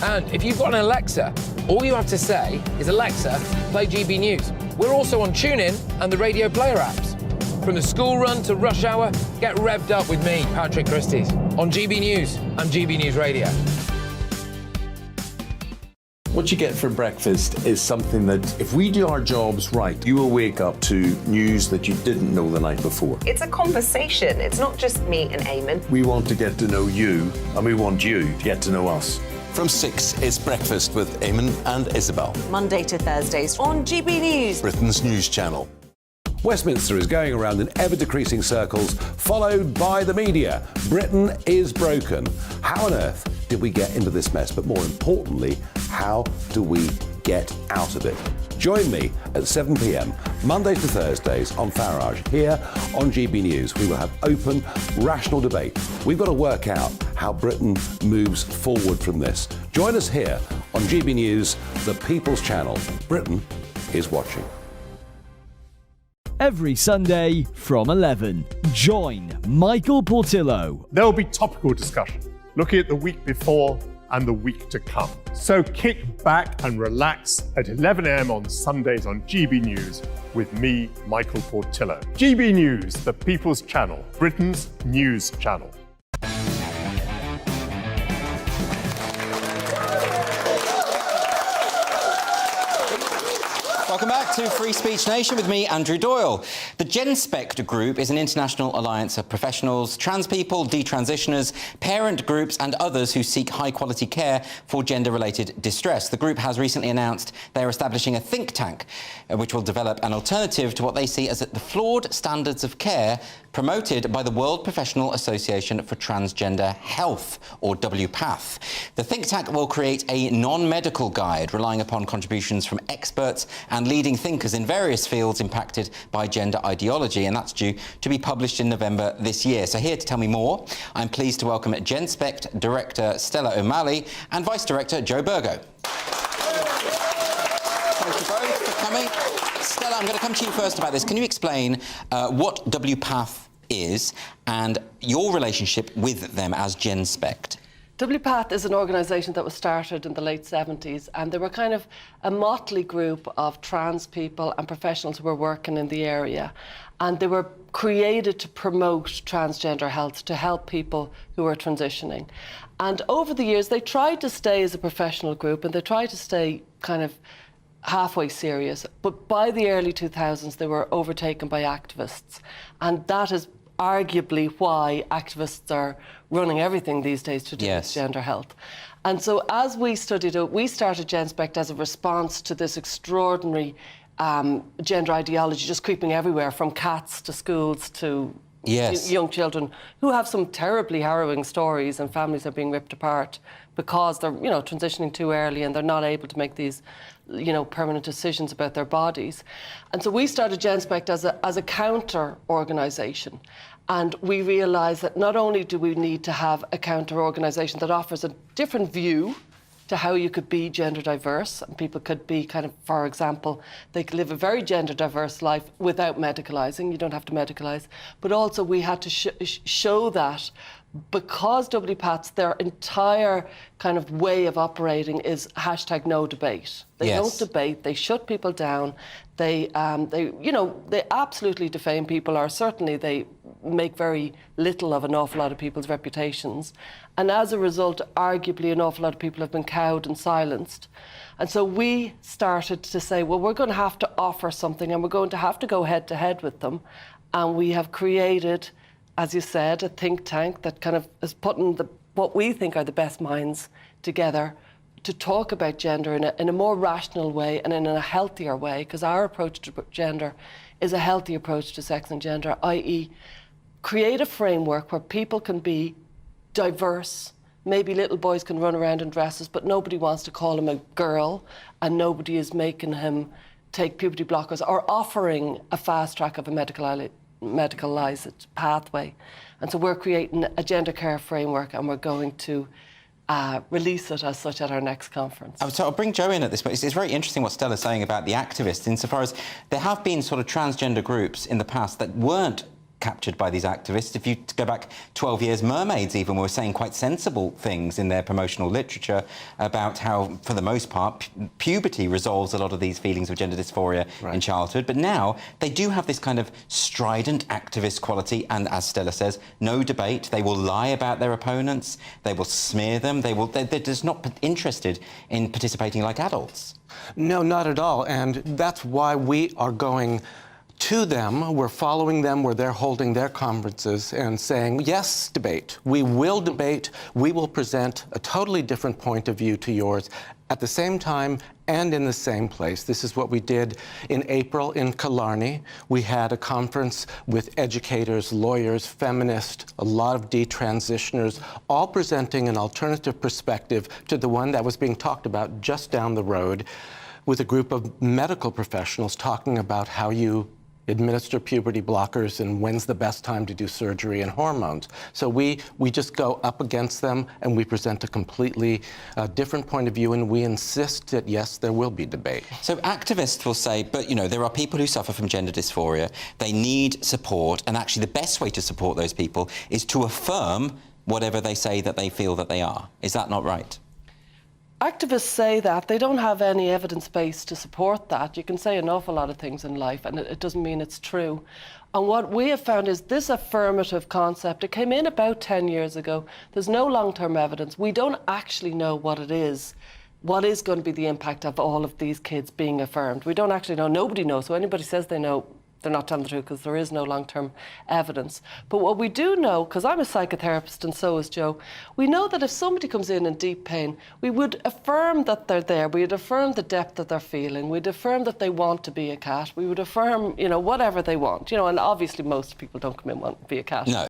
And if you've got an Alexa, all you have to say is, Alexa, play GB News. We're also on TuneIn and the Radio Player apps. From the school run to rush hour, get revved up with me, Patrick Christys, on GB News and GB News Radio. What you get for breakfast is something that, if we do our jobs right, you will wake up to news that you didn't know the night before. It's a conversation. It's not just me and Eamon. We want to get to know you, and we want you to get to know us. From 6, it's Breakfast with Eamon and Isabel. Monday to Thursdays on GB News, Britain's news channel. Westminster is going around in ever-decreasing circles, followed by the media. Britain is broken. How on earth did we get into this mess? But more importantly, how do we get out of it? Join me at 7 p.m, Mondays to Thursdays on Farage, here on GB News. We will have open, rational debate. We've got to work out how Britain moves forward from this. Join us here on GB News, the People's Channel. Britain is watching. Every Sunday from 11, join Michael Portillo. There will be topical discussion, looking at the week before and the week to come. So kick back and relax at 11 a.m. on Sundays on GB News with me, Michael Portillo. GB News, the People's Channel, Britain's news channel. Welcome back to Free Speech Nation with me, Andrew Doyle. The GenSpect Group is an international alliance of professionals, trans people, detransitioners, parent groups and others who seek high-quality care for gender-related distress. The group has recently announced they are establishing a think tank which will develop an alternative to what they see as the flawed standards of care promoted by the World Professional Association for Transgender Health, or WPATH. The think tank will create a non-medical guide relying upon contributions from experts and leading thinkers in various fields impacted by gender ideology, and that's due to be published in November this year. So here to tell me more, I'm pleased to welcome GenSpect Director Stella O'Malley and Vice Director Joe Burgo. Thank you both for coming. Stella, I'm going to come to you first about this. Can you explain what WPATH is and your relationship with them as GenSpect? WPATH is an organisation that was started in the late 70s, and they were kind of a motley group of trans people and professionals who were working in the area. And they were created to promote transgender health, to help people who are transitioning. And over the years, they tried to stay as a professional group, and they tried to stay kind of halfway serious. But by the early 2000s, they were overtaken by activists. And that is arguably why activists are running everything these days to do with gender health. And so as we studied it, we started GenSpect as a response to this extraordinary gender ideology just creeping everywhere, from cats to schools to young children who have some terribly harrowing stories, and families are being ripped apart because they're, transitioning too early and they're not able to make these, permanent decisions about their bodies. And so we started GenSpect as a counter organisation. And we realised that not only do we need to have a counter organisation that offers a different view to how you could be gender diverse, and people could be for example, they could live a very gender diverse life without medicalising. You don't have to medicalise. But also we had to show that because WPATH, their entire kind of way of operating is #no debate. They don't debate. They shut people down. They absolutely defame people, or certainly they make very little of an awful lot of people's reputations. And as a result, arguably an awful lot of people have been cowed and silenced. And so we started to say, well, we're going to have to offer something, and we're going to have to go head to head with them. And we have created, as you said, a think tank that kind of is putting what we think are the best minds together to talk about gender in a more rational way and in a healthier way, because our approach to gender is a healthy approach to sex and gender, i.e. create a framework where people can be diverse. Maybe little boys can run around in dresses, but nobody wants to call him a girl, and nobody is making him take puberty blockers or offering a fast track of a medicalised pathway. And so we're creating a gender care framework, and we're going to release it as such at our next conference. So I'll bring Joe in at this point. It's very interesting what Stella's saying about the activists, insofar as there have been sort of transgender groups in the past that weren't captured by these activists. If you go back 12 years, mermaids even were saying quite sensible things in their promotional literature about how, for the most part, puberty resolves a lot of these feelings of gender dysphoria in childhood. But now they do have this kind of strident activist quality, and as Stella says, no debate. They will lie about their opponents, they will smear them, they're just not interested in participating like adults. No, not at all, and that's why we are going to them. We're following them where they're holding their conferences and saying, yes, debate. We will debate. We will present a totally different point of view to yours at the same time and in the same place. This is what we did in April in Killarney. We had a conference with educators, lawyers, feminists, a lot of detransitioners, all presenting an alternative perspective to the one that was being talked about just down the road, with a group of medical professionals talking about how you administer puberty blockers and when's the best time to do surgery and hormones. So we just go up against them and we present a completely different point of view, and we insist that, yes, there will be debate. So activists will say, but, you know, there are people who suffer from gender dysphoria. They need support, and actually the best way to support those people is to affirm whatever they say that they feel that they are. Is that not right? Activists say that. They don't have any evidence base to support that. You can say an awful lot of things in life and it doesn't mean it's true. And what we have found is this affirmative concept, it came in about 10 years ago. There's no long-term evidence. We don't actually know what it is. What is going to be the impact of all of these kids being affirmed? We don't actually know. Nobody knows. So anybody says they know, they're not telling the truth, because there is no long-term evidence. But what we do know, because I'm a psychotherapist and so is Joe, we know that if somebody comes in deep pain, we would affirm that they're there. We would affirm the depth that they're feeling. We'd affirm that they want to be a cat. We would affirm, you know, whatever they want. You know, and obviously most people don't come in wanting to be a cat. No.